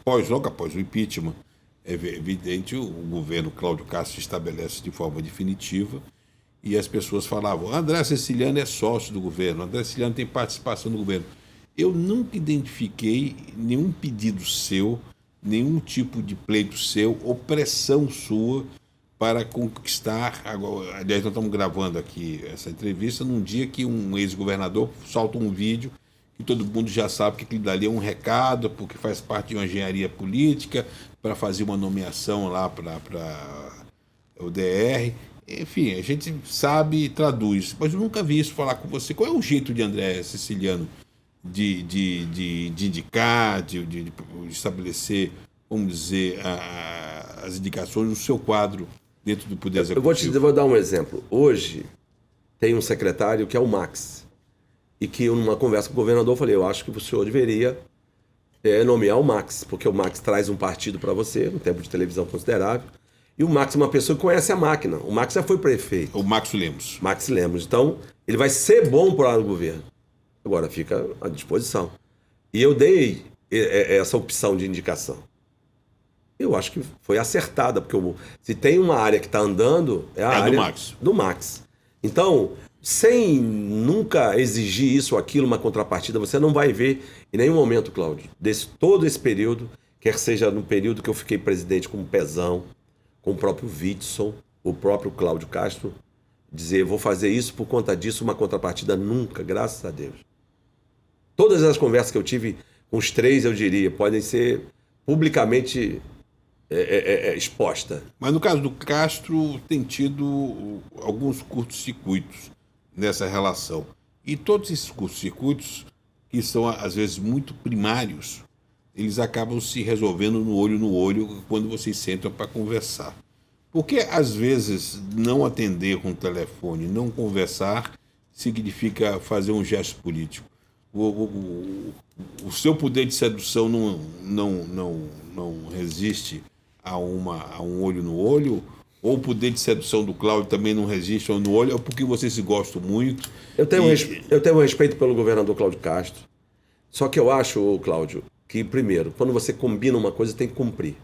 Speaker 1: logo após o impeachment, é evidente, o governo Cláudio Castro estabelece de forma definitiva e as pessoas falavam, André Siciliano é sócio do governo, André Siciliano tem participação no governo. Eu nunca identifiquei nenhum pedido seu, nenhum tipo de pleito seu ou pressão sua para conquistar. Aliás, nós estamos gravando aqui essa entrevista num dia que um ex-governador solta um vídeo que todo mundo já sabe que aquilo dali é um recado, porque faz parte de uma engenharia política para fazer uma nomeação lá para o DR. Enfim, a gente sabe e traduz, mas eu nunca vi isso falar com você. Qual é o jeito de André Siciliano de indicar, de estabelecer, vamos dizer, as indicações do seu quadro dentro do Poder
Speaker 2: Eu vou dar um exemplo. Hoje tem um secretário que é o Max. E que numa conversa com o governador eu falei, eu acho que o senhor deveria nomear o Max, porque o Max traz um partido para você, um tempo de televisão considerável. E o Max é uma pessoa que conhece a máquina. O Max já foi prefeito.
Speaker 1: O Max Lemos.
Speaker 2: Max Lemos. Então, ele vai ser bom para o governo. Agora, fica à disposição. E eu dei essa opção de indicação. Eu acho que foi acertada, porque se tem uma área que está andando, é a área do Max. Então, sem nunca exigir isso ou aquilo, uma contrapartida, você não vai ver em nenhum momento, Cláudio, todo esse período, quer seja no período que eu fiquei presidente com o Pezão, com o próprio Witson, o próprio Cláudio Castro, dizer, vou fazer isso por conta disso, uma contrapartida nunca, graças a Deus. Todas as conversas que eu tive com os três, eu diria, podem ser publicamente exposta.
Speaker 1: Mas no caso do Castro, tem tido alguns curtos-circuitos nessa relação. E todos esses curtos-circuitos, que são às vezes muito primários, eles acabam se resolvendo no olho quando vocês sentam para conversar. Porque às vezes não atender com o telefone, não conversar, significa fazer um gesto político. O seu poder de sedução não resiste a um olho no olho, ou o poder de sedução do Cláudio também não resiste a um no olho, é porque vocês se gostam muito.
Speaker 2: Eu tenho respeito pelo governador Cláudio Castro, só que eu acho, Cláudio, que primeiro, quando você combina uma coisa, tem que cumprir.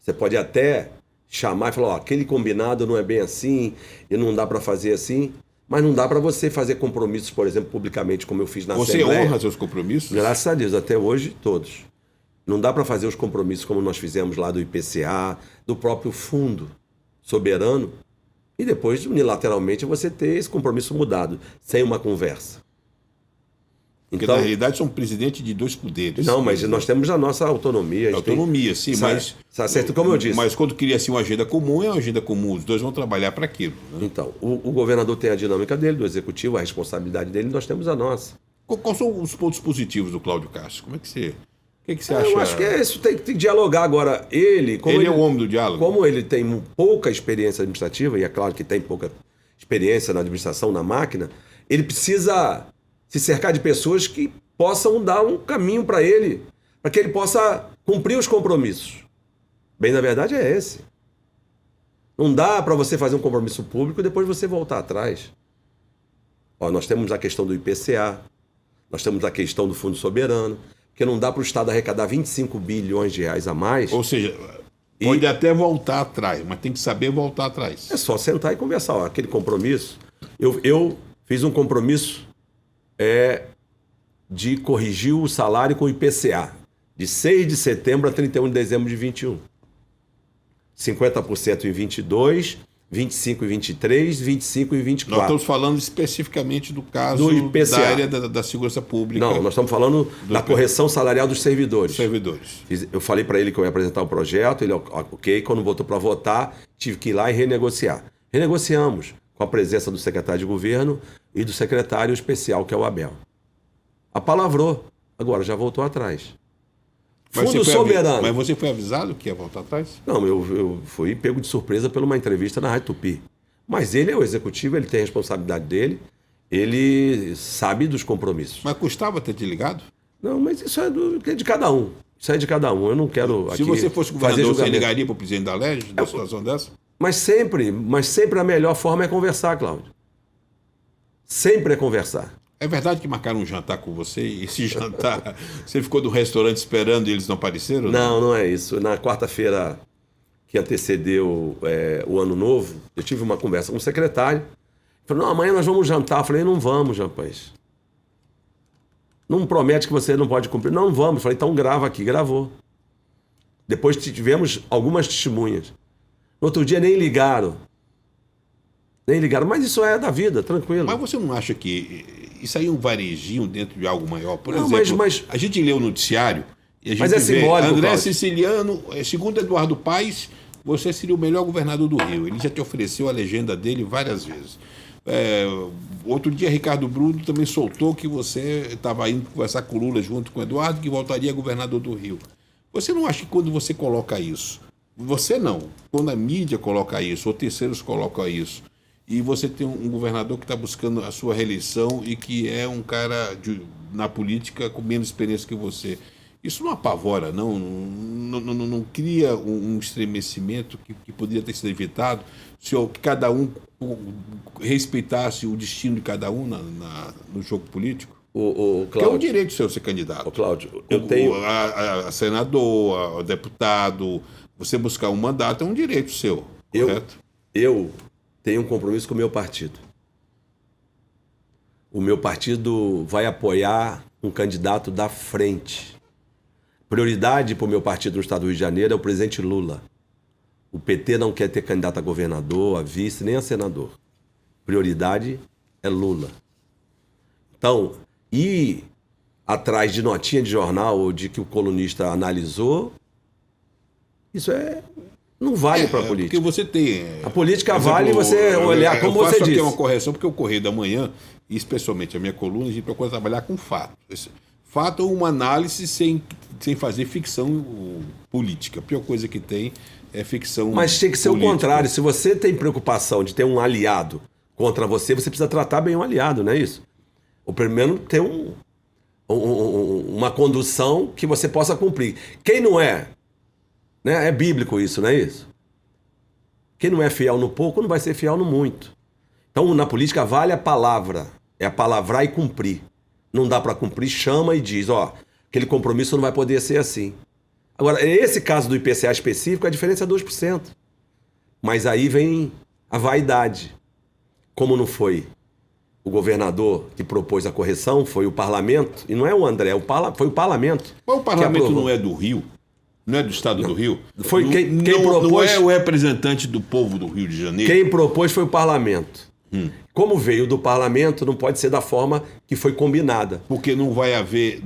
Speaker 2: Você pode até chamar e falar, aquele combinado não é bem assim, e não dá para fazer assim, mas não dá para você fazer compromissos, por exemplo, publicamente, como eu fiz na Assembleia.
Speaker 1: Você honra seus compromissos?
Speaker 2: Graças a Deus, até hoje, todos. Não dá para fazer os compromissos como nós fizemos lá do IPCA, do próprio Fundo Soberano, e depois, unilateralmente, você ter esse compromisso mudado, sem uma conversa.
Speaker 1: Porque, na realidade, são presidentes de dois poderes.
Speaker 2: Não, mas nós temos a nossa autonomia.
Speaker 1: Autonomia, sim, mas...
Speaker 2: Está certo, como eu disse.
Speaker 1: Mas quando cria assim, uma agenda comum, é uma agenda comum. Os dois vão trabalhar para aquilo. Né?
Speaker 2: Então, o governador tem a dinâmica dele, do executivo, a responsabilidade dele, nós temos a nossa.
Speaker 1: Quais são os pontos positivos do Cláudio Castro? Como é que você... O que você acha?
Speaker 2: Eu acho que isso tem que dialogar. Agora, ele
Speaker 1: é o homem do diálogo.
Speaker 2: Como ele tem pouca experiência administrativa, e é claro que tem pouca experiência na administração, na máquina, ele precisa se cercar de pessoas que possam dar um caminho para ele, para que ele possa cumprir os compromissos. Bem, na verdade, é esse. Não dá para você fazer um compromisso público e depois você voltar atrás. Nós temos a questão do IPCA, nós temos a questão do Fundo Soberano, porque não dá para o Estado arrecadar 25 bilhões de reais a mais.
Speaker 1: Ou seja, pode até voltar atrás, mas tem que saber voltar atrás.
Speaker 2: É só sentar e conversar. Aquele compromisso. Eu fiz um compromisso de corrigir o salário com o IPCA, de 6 de setembro a 31 de dezembro de 21. 50% em 22, 25 em 23, 25 em 24.
Speaker 1: Nós estamos falando especificamente do caso
Speaker 2: do IPCA.
Speaker 1: Da área da segurança pública.
Speaker 2: Não, nós estamos falando da correção salarial dos servidores. Eu falei para ele que eu ia apresentar o projeto, ele ok, quando voltou para votar, tive que ir lá e renegociar. Renegociamos com a presença do secretário de governo e do secretário especial, que é o Abel. Apalavrou, agora já voltou atrás. Fundo Soberano.
Speaker 1: Mas você foi avisado que ia voltar atrás?
Speaker 2: Não, eu fui pego de surpresa por uma entrevista na Rádio Tupi. Mas ele é o executivo, ele tem a responsabilidade dele, ele sabe dos compromissos.
Speaker 1: Mas custava ter te ligado?
Speaker 2: Não, mas isso é de cada um. Isso é de cada um. Eu não quero aqui.
Speaker 1: Se você fosse governador, você ligaria para o presidente da LERJ, numa situação dessa?
Speaker 2: Mas sempre a melhor forma é conversar, Cláudio. Sempre é conversar.
Speaker 1: É verdade que marcaram um jantar com você e esse jantar, você ficou no restaurante esperando e eles não apareceram?
Speaker 2: Não é isso. Na quarta-feira que antecedeu o Ano Novo, eu tive uma conversa com o secretário. Ele falou, não, amanhã nós vamos jantar. Eu falei, não vamos, rapaz. Não promete que você não pode cumprir. Não vamos. Eu falei, então grava aqui. Gravou. Depois tivemos algumas testemunhas. No outro dia nem ligaram. Mas isso é da vida, tranquilo.
Speaker 1: Mas você não acha que isso aí é um varejinho dentro de algo maior? Por exemplo, a gente lê o noticiário e a gente vê
Speaker 2: simbólico,
Speaker 1: André
Speaker 2: Cláudio.
Speaker 1: Siciliano, segundo Eduardo Paes, você seria o melhor governador do Rio. Ele já te ofereceu a legenda dele várias vezes. Outro dia, Ricardo Bruno também soltou que você estava indo conversar com o Lula junto com o Eduardo, que voltaria governador do Rio. Você não acha que quando você coloca isso, Você não. Quando a mídia coloca isso, ou terceiros colocam isso, e você tem um governador que está buscando a sua reeleição e que é um cara na política com menos experiência que você. Isso não apavora, não cria um estremecimento que poderia ter sido evitado se cada um respeitasse o destino de cada um no jogo político?
Speaker 2: O
Speaker 1: Que é um
Speaker 2: Cláudio,
Speaker 1: direito seu ser candidato.
Speaker 2: Cláudio, eu tenho...
Speaker 1: A senador, a deputado, você buscar um mandato é um direito seu, correto?
Speaker 2: Eu tenho um compromisso com o meu partido. O meu partido vai apoiar um candidato da frente. Prioridade para o meu partido no estado do Rio de Janeiro é o presidente Lula. O PT não quer ter candidato a governador, a vice, nem a senador. Prioridade é Lula. Então, ir atrás de notinha de jornal ou de que o colunista analisou, isso não vale para a política.
Speaker 1: Porque você tem...
Speaker 2: A política vale você olhar, como você disse.
Speaker 1: Eu faço aqui uma correção, porque o Correio da Manhã, e especialmente a minha coluna, a gente procura trabalhar com fato. Fato ou uma análise sem fazer ficção política. A pior coisa que tem é ficção política.
Speaker 2: Mas tem que ser o contrário. Se você tem preocupação de ter um aliado contra você, você precisa tratar bem o aliado, não é isso? Ou pelo menos ter uma condução que você possa cumprir. Quem não é, né? É bíblico isso, não é isso? Quem não é fiel no pouco não vai ser fiel no muito. Então, na política vale a palavra. É palavrar e cumprir. Não dá para cumprir, chama e diz, aquele compromisso não vai poder ser assim. Agora, esse caso do IPCA específico, a diferença é 2%. Mas aí vem a vaidade. Como não foi o governador que propôs a correção, foi o parlamento, e não é o André, foi o parlamento.
Speaker 1: Mas o parlamento não é do Rio? Não é do estado do Rio?
Speaker 2: Foi quem propôs...
Speaker 1: Não é o representante do povo do Rio de Janeiro?
Speaker 2: Quem propôs foi o parlamento. Como veio do parlamento, não pode ser da forma que foi combinada.
Speaker 1: Porque não vai haver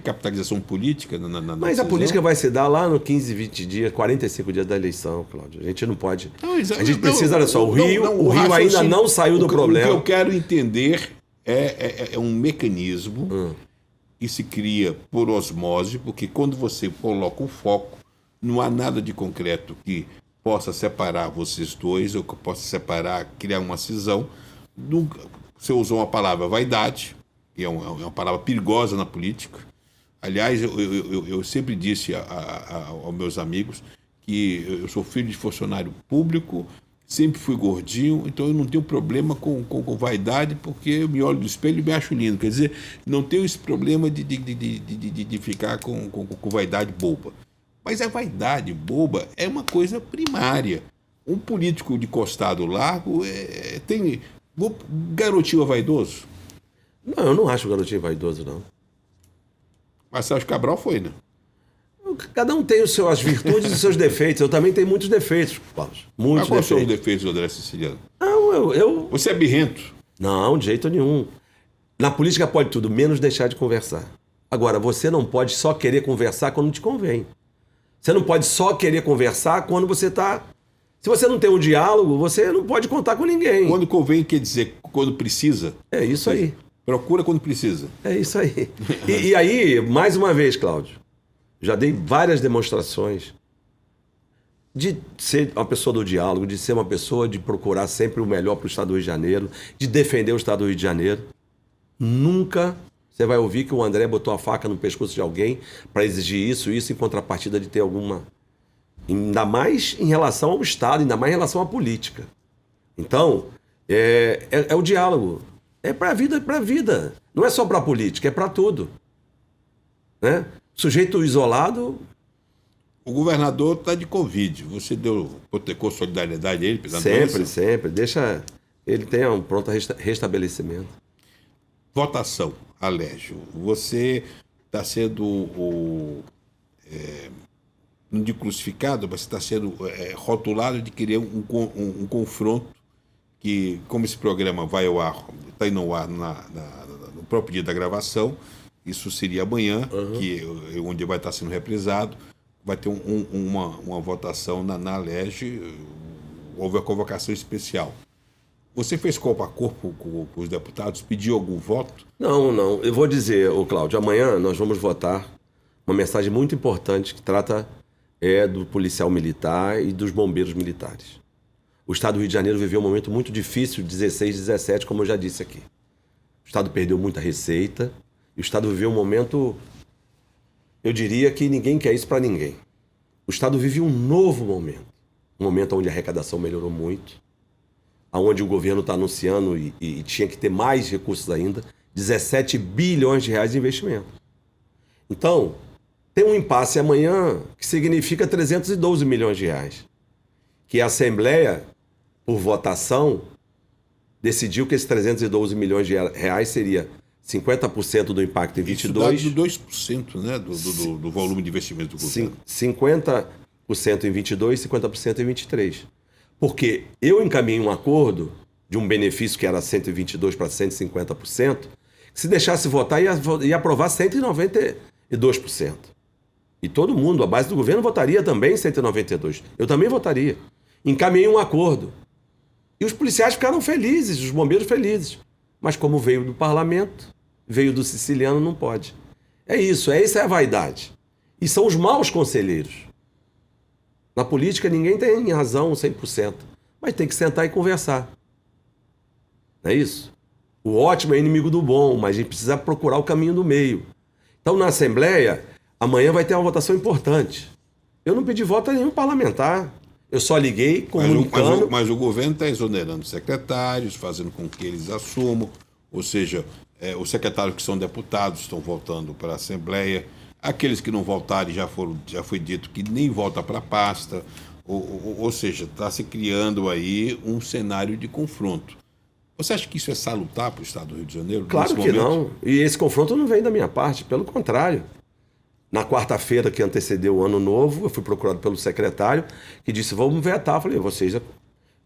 Speaker 1: capitalização política na
Speaker 2: Mas
Speaker 1: decisão?
Speaker 2: a política vai se dar lá no 15, 20 dias, 45 dias da eleição, Cláudio. A gente não pode... A gente precisa, olha só, o Rio ainda não saiu do problema.
Speaker 1: O que eu quero entender é um mecanismo que se cria por osmose, porque quando você coloca um foco, não há nada de concreto que possa separar vocês dois, ou que possa separar, criar uma cisão. Você usou uma palavra vaidade, que é uma palavra perigosa na política. Aliás, eu sempre disse aos meus amigos que eu sou filho de funcionário público, sempre fui gordinho, então eu não tenho problema com vaidade, porque eu me olho no espelho e me acho lindo. Quer dizer, não tenho esse problema de ficar com vaidade boba. Mas a vaidade boba é uma coisa primária. Um político de costado largo tem... Garotinho é vaidoso?
Speaker 2: Não, eu não acho o garotinho vaidoso, não.
Speaker 1: Mas Sérgio Cabral foi, né?
Speaker 2: Cada um tem as virtudes e os seus defeitos. Eu também tenho muitos defeitos, Paulo. Muitos defeitos.
Speaker 1: Quais são os defeitos do André Siciliano?
Speaker 2: Não,
Speaker 1: Você é birrento?
Speaker 2: Não, de jeito nenhum. Na política pode tudo, menos deixar de conversar. Agora, você não pode só querer conversar quando te convém. Você não pode só querer conversar quando você está... Se você não tem um diálogo, você não pode contar com ninguém.
Speaker 1: Quando convém quer dizer quando precisa.
Speaker 2: É isso aí.
Speaker 1: Procura quando precisa.
Speaker 2: É isso aí. E aí, mais uma vez, Cláudio, já dei várias demonstrações de ser uma pessoa do diálogo, de ser uma pessoa de procurar sempre o melhor para o estado do Rio de Janeiro, de defender o estado do Rio de Janeiro. Nunca você vai ouvir que o André botou a faca no pescoço de alguém para exigir isso em contrapartida de ter alguma... Ainda mais em relação ao Estado, ainda mais em relação à política. Então, é o diálogo. É para a vida, é para a vida. Não é só para a política, é para tudo. Né? Sujeito isolado...
Speaker 1: O governador está de Covid. Você protecou solidariedade a ele?
Speaker 2: Sempre. Deixa... Ele tem um pronto restabelecimento.
Speaker 1: Votação, Alégio. Você está sendo não digo crucificado, mas está sendo rotulado de querer um confronto que, como esse programa vai ao ar, está indo ao ar no próprio dia da gravação, isso seria amanhã, onde vai estar sendo reprisado, vai ter uma votação na Alege, houve a convocação especial. Você fez corpo a corpo com os deputados? Pediu algum voto?
Speaker 2: Não. Eu vou dizer, Cláudio, amanhã nós vamos votar uma mensagem muito importante que trata é do policial militar e dos bombeiros militares. O Estado do Rio de Janeiro viveu um momento muito difícil, 16, 17, como eu já disse aqui. O Estado perdeu muita receita e o Estado viveu um momento, eu diria que ninguém quer isso para ninguém. O Estado vive um novo momento. Um momento onde a arrecadação melhorou muito, onde o governo está anunciando e tinha que ter mais recursos ainda, 17 bilhões de reais de investimento. Então, tem um impasse amanhã que significa 312 milhões de reais. Que a Assembleia, por votação, decidiu que esses 312 milhões de reais seria 50% do impacto em 22.
Speaker 1: Isso dá de 2%, né, do volume de investimento do governo.
Speaker 2: 50% em 22 e 50% em 23. Porque eu encaminhei um acordo de um benefício que era 122 para 150%, que se deixasse votar ia aprovar 192%. E todo mundo, a base do governo, votaria também 192%. Eu também votaria. Encaminhei um acordo. E os policiais ficaram felizes, os bombeiros felizes. Mas como veio do parlamento, veio do siciliano, não pode. É isso, essa é a vaidade. E são os maus conselheiros. Na política ninguém tem razão 100%, mas tem que sentar e conversar. Não é isso? O ótimo é inimigo do bom, mas a gente precisa procurar o caminho do meio. Então, na Assembleia, amanhã vai ter uma votação importante. Eu não pedi voto a nenhum parlamentar. Eu só liguei comunicando...
Speaker 1: Mas o governo está exonerando secretários, fazendo com que eles assumam. Ou seja, os secretários que são deputados estão voltando para a Assembleia. Aqueles que não voltarem já foi dito que nem volta para a pasta. Ou seja, está se criando aí um cenário de confronto. Você acha que isso é salutar para o Estado do Rio de Janeiro?
Speaker 2: Claro que não. E esse confronto não vem da minha parte, pelo contrário. Na quarta-feira que antecedeu o Ano Novo, eu fui procurado pelo secretário, que disse, vamos vetar. Eu falei,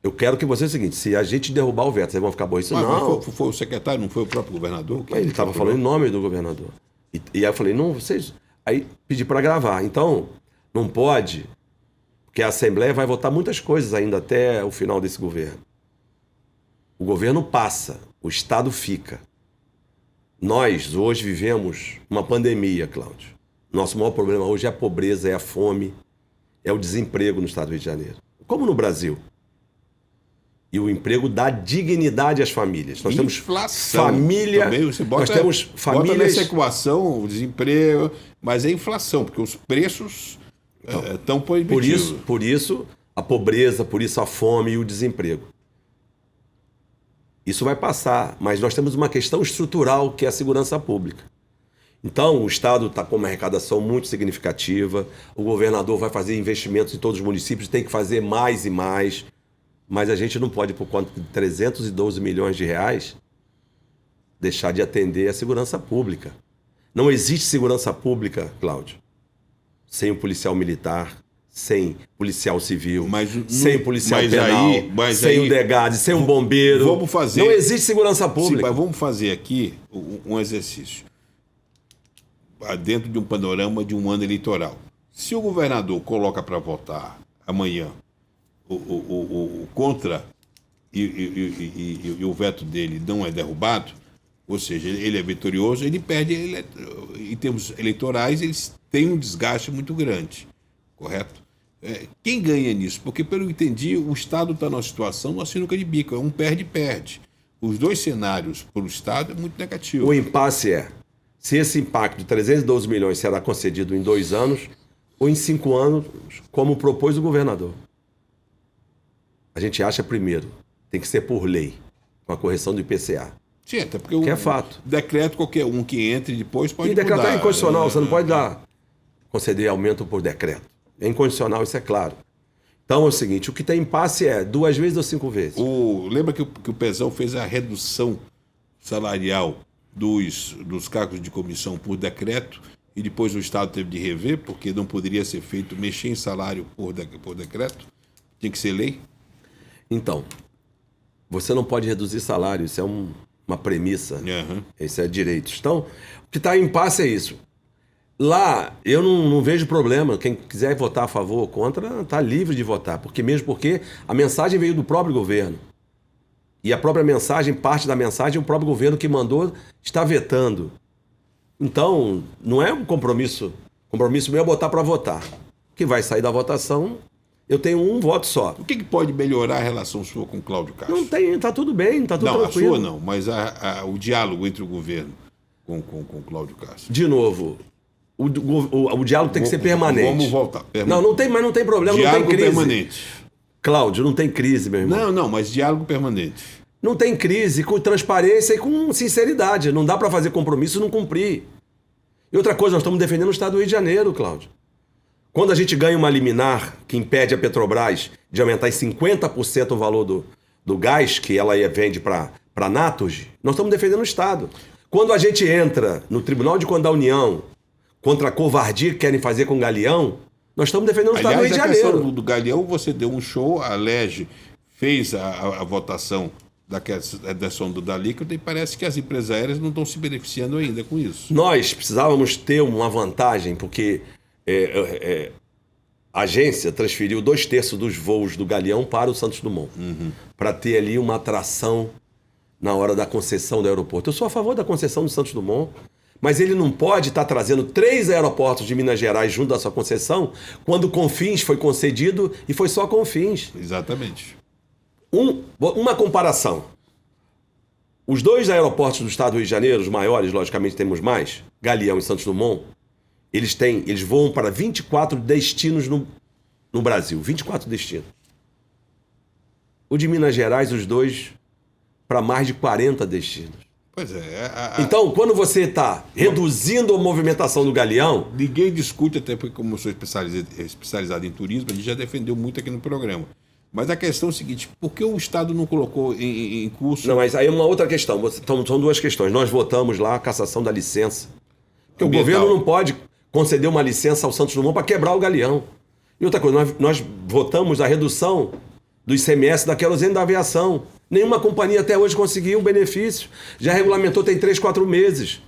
Speaker 2: eu quero que vocês, é o seguinte, se a gente derrubar o veto, vocês vão ficar bom. Isso não.
Speaker 1: Foi o secretário, não foi o próprio governador?
Speaker 2: Ele estava falando em nome do governador. E aí eu falei, não, vocês... Aí pedi para gravar. Então, não pode, porque a Assembleia vai votar muitas coisas ainda até o final desse governo. O governo passa, o Estado fica. Nós hoje vivemos uma pandemia, Cláudio. Nosso maior problema hoje é a pobreza, é a fome, é o desemprego no Estado do Rio de Janeiro. Como no Brasil. E o emprego dá dignidade às famílias. Nós temos família...
Speaker 1: Também você bota,
Speaker 2: nós temos famílias...
Speaker 1: Bota nessa equação o desemprego, mas é inflação, porque os preços estão proibitivos.
Speaker 2: Por isso a pobreza, por isso a fome e o desemprego. Isso vai passar, mas nós temos uma questão estrutural que é a segurança pública. Então, o Estado está com uma arrecadação muito significativa, o governador vai fazer investimentos em todos os municípios, tem que fazer mais e mais, mas a gente não pode, por conta de 312 milhões de reais, deixar de atender a segurança pública. Não existe segurança pública, Cláudio, sem o policial militar, sem policial civil, sem policial penal, sem o DEGAD, sem um bombeiro.
Speaker 1: Vamos fazer...
Speaker 2: Não existe segurança pública.
Speaker 1: Sim, mas vamos fazer aqui um exercício. Dentro de um panorama de um ano eleitoral. Se o governador coloca para votar amanhã o contra e o veto dele não é derrubado, ou seja, ele é vitorioso, ele perde, em termos eleitorais, eles têm um desgaste muito grande, correto? Quem ganha nisso? Porque, pelo que entendi, o Estado está numa situação, numa sinuca de bico, é um perde-perde. Os dois cenários para o Estado é muito negativo.
Speaker 2: O impasse é, se esse impacto de 312 milhões será concedido em 2 anos ou em 5 anos, como propôs o governador. A gente acha, primeiro, tem que ser por lei, com a correção do IPCA.
Speaker 1: Sim, até porque
Speaker 2: é fato.
Speaker 1: Decreto, qualquer um que entre depois pode mudar.
Speaker 2: E decreto é inconstitucional, você não pode conceder aumento por decreto. É incondicional, isso é claro. Então é o seguinte, o que tem impasse é 2 vezes ou 5 vezes.
Speaker 1: Lembra que o Pezão fez a redução salarial dos cargos de comissão por decreto e depois o Estado teve de rever porque não poderia ser feito mexer em salário por decreto? Tinha que ser lei?
Speaker 2: Então, você não pode reduzir salário, isso é uma premissa, Esse é direito. Então, o que está em impasse é isso. Lá, eu não vejo problema. Quem quiser votar a favor ou contra, está livre de votar. Mesmo porque a mensagem veio do próprio governo. E a própria mensagem, parte da mensagem, o próprio governo que mandou está vetando. Então, não é um compromisso. O compromisso meu é botar para votar. que vai sair da votação, eu tenho um voto só.
Speaker 1: O que pode melhorar a relação sua com o Cláudio Castro?
Speaker 2: Não tem, tá tudo bem, tá tudo tranquilo.
Speaker 1: Não, a sua não, mas o diálogo entre o governo com o Cláudio Castro.
Speaker 2: De novo, o diálogo tem que ser permanente.
Speaker 1: Vamos voltar.
Speaker 2: Não, mas não tem problema,
Speaker 1: diálogo
Speaker 2: não tem crise.
Speaker 1: Permanente.
Speaker 2: Cláudio, não tem crise, meu irmão.
Speaker 1: Não, mas diálogo permanente.
Speaker 2: Não tem crise, com transparência e com sinceridade. Não dá para fazer compromisso e não cumprir. E outra coisa, nós estamos defendendo o Estado do Rio de Janeiro, Cláudio. Quando a gente ganha uma liminar que impede a Petrobras de aumentar em 50% o valor do gás que ela vende para a Naturgy, nós estamos defendendo o Estado. Quando a gente entra no Tribunal de Contas da União contra a covardia que querem fazer com o Galeão, nós estamos defendendo o Estado do Rio de Janeiro.
Speaker 1: A questão do Galeão, você deu um show, a LERJ fez a votação da questão da líquida e parece que as empresas aéreas não estão se beneficiando ainda com isso.
Speaker 2: Nós precisávamos ter uma vantagem, porque a agência transferiu 2/3 dos voos do Galeão para o Santos Dumont, para ter ali uma atração na hora da concessão do aeroporto. Eu sou a favor da concessão do Santos Dumont, mas ele não pode estar trazendo 3 aeroportos de Minas Gerais junto à sua concessão, quando o Confins foi concedido e foi só Confins.
Speaker 1: Exatamente.
Speaker 2: Uma comparação. Os 2 aeroportos do estado do Rio de Janeiro, os maiores, logicamente temos mais, Galeão e Santos Dumont, eles voam para 24 destinos no Brasil. 24 destinos. O de Minas Gerais, os 2, para mais de 40 destinos.
Speaker 1: Pois é.
Speaker 2: Então, quando você está reduzindo a movimentação do Galeão...
Speaker 1: Ninguém discute, até porque como eu sou especializado em turismo, a gente já defendeu muito aqui no programa. Mas a questão é o seguinte, por que o Estado não colocou em curso...
Speaker 2: Não, mas aí é uma outra questão. São 2 questões. Nós votamos lá a cassação da licença. Porque o governo não pode conceder uma licença ao Santos Dumont para quebrar o Galeão. E outra coisa, nós votamos a redução do ICMS da querosene da aviação. Nenhuma companhia até hoje conseguiu um benefício. Já regulamentou tem 3, 4 meses.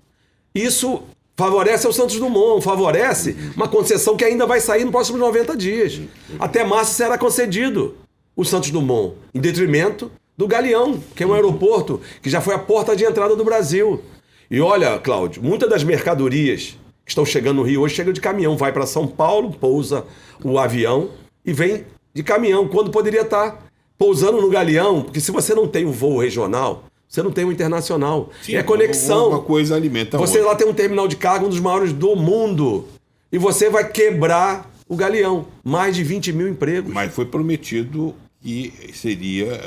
Speaker 2: Isso favorece ao Santos Dumont, favorece uma concessão que ainda vai sair nos próximos 90 dias. Até março será concedido o Santos Dumont, em detrimento do Galeão, que é um aeroporto que já foi a porta de entrada do Brasil. E olha, Cláudio, muitas das mercadorias que estão chegando no Rio hoje chegam de caminhão. Vai para São Paulo, pousa o avião e vem de caminhão, quando poderia estar pousando no Galeão, porque se você não tem um voo regional, você não tem um internacional.
Speaker 1: Sim,
Speaker 2: é conexão.
Speaker 1: Uma coisa alimenta a outra.
Speaker 2: Você lá tem um terminal de carga, um dos maiores do mundo, e você vai quebrar o Galeão. Mais de 20 mil empregos.
Speaker 1: Mas foi prometido que seria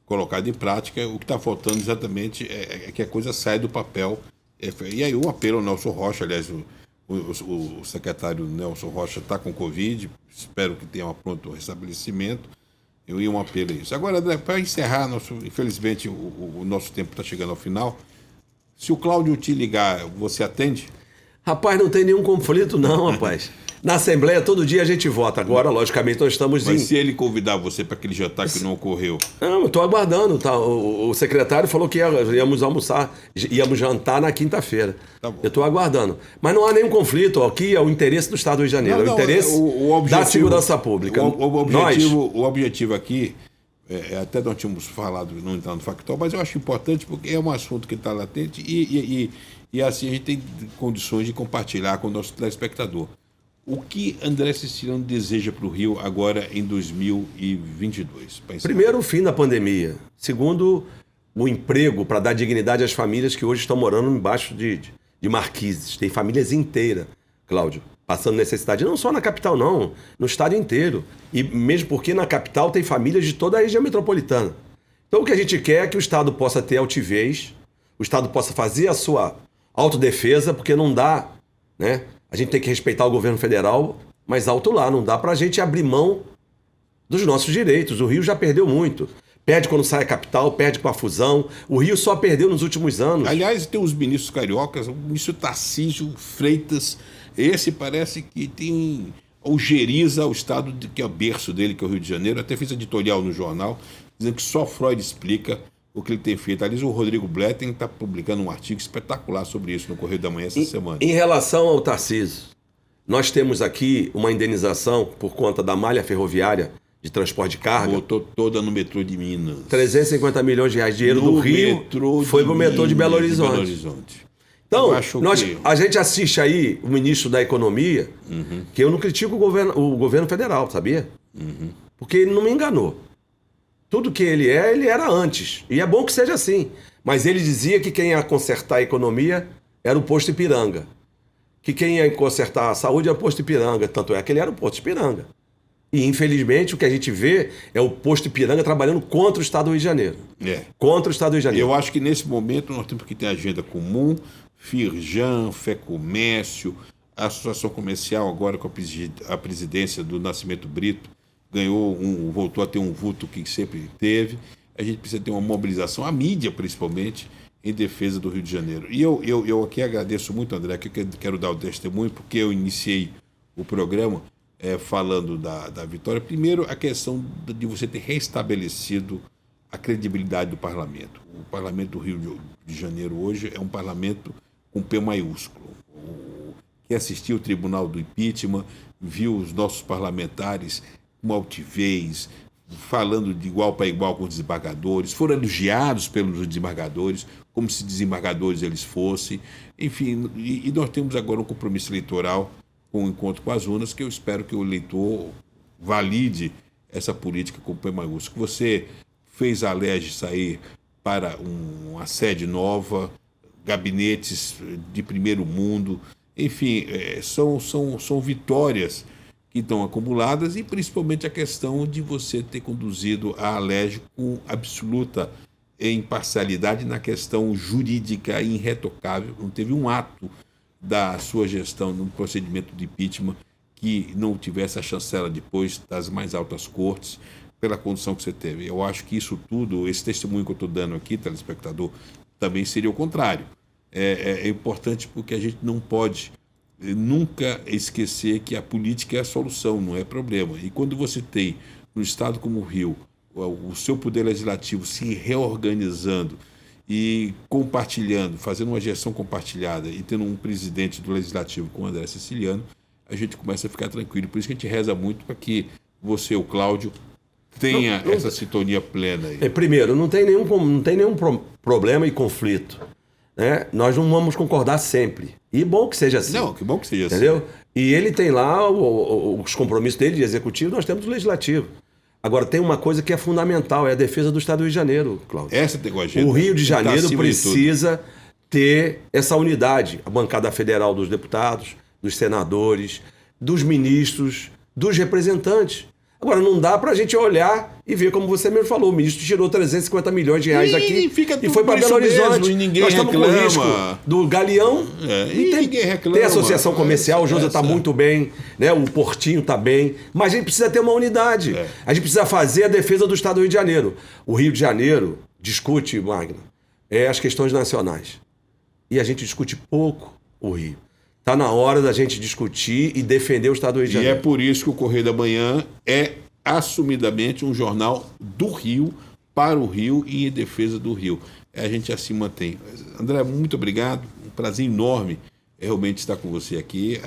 Speaker 1: colocado em prática. O que está faltando exatamente é que a coisa saia do papel. E aí o apelo ao Nelson Rocha, aliás, o secretário Nelson Rocha está com Covid, espero que tenha um pronto restabelecimento. Eu ia um apelo a isso. Agora, André, para encerrar, infelizmente o nosso tempo está chegando ao final. Se o Cláudio te ligar, você atende?
Speaker 2: Rapaz, não tem nenhum conflito não, rapaz. Na Assembleia, todo dia a gente vota. Agora, logicamente, nós estamos
Speaker 1: Mas se ele convidar você para aquele jantar que não ocorreu?
Speaker 2: Não, eu estou aguardando. Tá? O secretário falou que íamos almoçar, íamos jantar na quinta-feira.
Speaker 1: Tá bom.
Speaker 2: Eu estou aguardando. Mas não há nenhum conflito. Aqui é o interesse do Estado do Rio de Janeiro. É o interesse da segurança pública.
Speaker 1: O objetivo aqui, até nós tínhamos falado, não entrar no factual, mas eu acho importante porque é um assunto que está latente e assim a gente tem condições de compartilhar com o nosso telespectador. O que André Siciliano deseja para o Rio agora em 2022?
Speaker 2: Primeiro, o fim da pandemia. Segundo, o emprego para dar dignidade às famílias que hoje estão morando embaixo de marquises. Tem famílias inteiras, Cláudio, passando necessidade. Não só na capital, não. No estado inteiro. E mesmo porque na capital tem famílias de toda a região metropolitana. Então o que a gente quer é que o Estado possa ter altivez, o Estado possa fazer a sua autodefesa, porque não dá, né? A gente tem que respeitar o governo federal, mas alto lá, não dá pra gente abrir mão dos nossos direitos. O Rio já perdeu muito. Perde quando sai a capital, perde com a fusão. O Rio só perdeu nos últimos anos.
Speaker 1: Aliás, tem os ministros cariocas, o ministro Tarcísio Freitas, esse parece que tem algeriza o estado que é o berço dele, que é o Rio de Janeiro. Até fiz editorial no jornal, dizendo que só Freud explica o que ele tem feito. Aliás, o Rodrigo Bletten está publicando um artigo espetacular sobre isso no Correio da Manhã essa semana.
Speaker 2: Em relação ao Tarcísio, nós temos aqui uma indenização por conta da malha ferroviária de transporte de carga.
Speaker 1: Botou toda no metrô de Minas.
Speaker 2: 350 milhões de reais, dinheiro do Rio foi para o metrô de Belo Horizonte. Então, a gente assiste aí o ministro da Economia, que eu não critico o governo federal, sabia? Porque ele não me enganou. Tudo que ele era antes. E é bom que seja assim. Mas ele dizia que quem ia consertar a economia era o posto Ipiranga. Que quem ia consertar a saúde era o posto Ipiranga. Tanto é que ele era o posto Ipiranga. E, infelizmente, o que a gente vê é o posto Ipiranga trabalhando contra o Estado do Rio de Janeiro. Contra o Estado do Rio de Janeiro.
Speaker 1: Eu acho que, nesse momento, nós temos que ter agenda comum, Firjan, FEComércio, a Associação Comercial, agora com a presidência do Nascimento Brito, voltou a ter um vulto que sempre teve. A gente precisa ter uma mobilização, a mídia principalmente, em defesa do Rio de Janeiro. E eu aqui agradeço muito, André, que eu quero dar o testemunho, porque eu iniciei o programa falando da vitória. Primeiro, a questão de você ter restabelecido a credibilidade do parlamento. O parlamento do Rio de Janeiro hoje é um parlamento com P maiúsculo. Quem assistiu o tribunal do impeachment viu os nossos parlamentares com altivez, falando de igual para igual com os desembargadores, foram elogiados pelos desembargadores, como se desembargadores eles fossem. Enfim, e nós temos agora um compromisso eleitoral com o encontro com as urnas, que eu espero que o eleitor valide essa política com P maiúsculo. Você fez a Alerj sair para uma sede nova, gabinetes de primeiro mundo, enfim, são vitórias que estão acumuladas, e principalmente a questão de você ter conduzido a Alerj com absoluta imparcialidade na questão jurídica irretocável. Não teve um ato da sua gestão no procedimento de impeachment que não tivesse a chancela depois das mais altas cortes, pela condução que você teve. Eu acho que isso tudo, esse testemunho que eu estou dando aqui, telespectador, também seria o contrário. É importante porque a gente não pode nunca esquecer que a política é a solução, não é problema. E quando você tem, no estado como o Rio, o seu poder legislativo se reorganizando e compartilhando, fazendo uma gestão compartilhada e tendo um presidente do legislativo como o André Siciliano, a gente começa a ficar tranquilo. Por isso que a gente reza muito para que você, o Cláudio, tenha essa sintonia plena aí.
Speaker 2: Primeiro, não tem nenhum problema e conflito. Né? Nós não vamos concordar sempre. E bom que seja assim.
Speaker 1: Não, que bom que seja
Speaker 2: entendeu?
Speaker 1: assim.
Speaker 2: E ele tem lá os compromissos dele de executivo, nós temos o legislativo. Agora, tem uma coisa que é fundamental, é a defesa do Estado do Rio de Janeiro, Cláudio.
Speaker 1: Essa tem
Speaker 2: o Rio de Janeiro precisa ter essa unidade. A bancada federal dos deputados, dos senadores, dos ministros, dos representantes. Agora, não dá pra gente olhar e ver, como você mesmo falou, o ministro tirou 350 milhões de reais daqui e foi para Belo Horizonte.
Speaker 1: E ninguém
Speaker 2: Nós estamos
Speaker 1: reclama.
Speaker 2: com o risco do Galeão.
Speaker 1: Ninguém reclama.
Speaker 2: Tem a associação comercial, o José está muito bem, né? O Portinho está bem, mas a gente precisa ter uma unidade. A gente precisa fazer a defesa do Estado do Rio de Janeiro. O Rio de Janeiro discute, Magno, as questões nacionais. E a gente discute pouco o Rio. Está na hora da gente discutir e defender o Estado do Rio de Janeiro.
Speaker 1: E é por isso que o Correio da Manhã é assumidamente um jornal do Rio, para o Rio e em defesa do Rio. A gente assim mantém. André, muito obrigado. Um prazer enorme realmente estar com você aqui.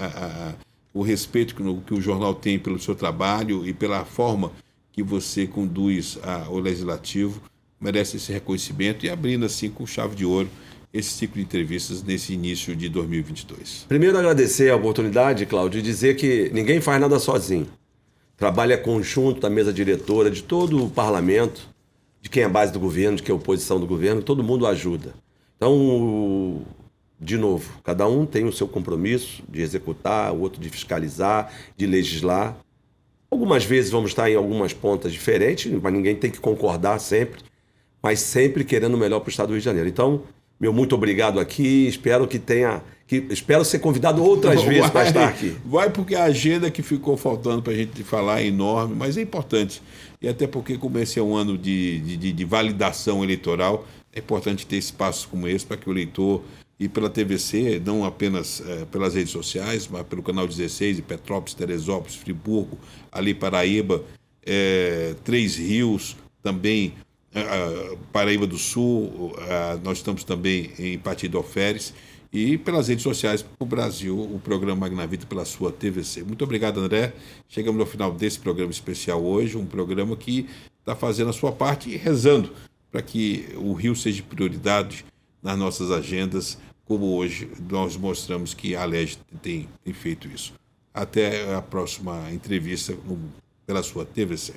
Speaker 1: O respeito que o jornal tem pelo seu trabalho e pela forma que você conduz o Legislativo merece esse reconhecimento, e abrindo assim com chave de ouro esse ciclo de entrevistas nesse início de 2022.
Speaker 2: Primeiro, agradecer a oportunidade, Cláudio, de dizer que ninguém faz nada sozinho. Trabalha conjunto da mesa diretora, de todo o parlamento, de quem é base do governo, de quem é oposição do governo, todo mundo ajuda. Então, de novo, cada um tem o seu compromisso de executar, o outro de fiscalizar, de legislar. Algumas vezes vamos estar em algumas pontas diferentes, mas ninguém tem que concordar sempre, mas sempre querendo o melhor para o Estado do Rio de Janeiro. Então, meu muito obrigado aqui, espero ser convidado outras vezes para estar aqui.
Speaker 1: Vai, porque a agenda que ficou faltando para a gente falar é enorme, mas é importante. E até porque, como esse é um ano de validação eleitoral, é importante ter espaços como esse para que o eleitor, e pela TVC, não apenas pelas redes sociais, mas pelo canal 16, de Petrópolis, Teresópolis, Friburgo, ali Paraíba, Três Rios, também Paraíba do Sul, nós estamos também em Partido Alferes, e pelas redes sociais para o Brasil, o programa Magnavita pela sua TVC. Muito obrigado, André. Chegamos ao final desse programa especial hoje, um programa que está fazendo a sua parte e rezando para que o Rio seja prioridade nas nossas agendas como hoje nós mostramos que a Alerj tem feito isso. Até a próxima entrevista pela sua TVC.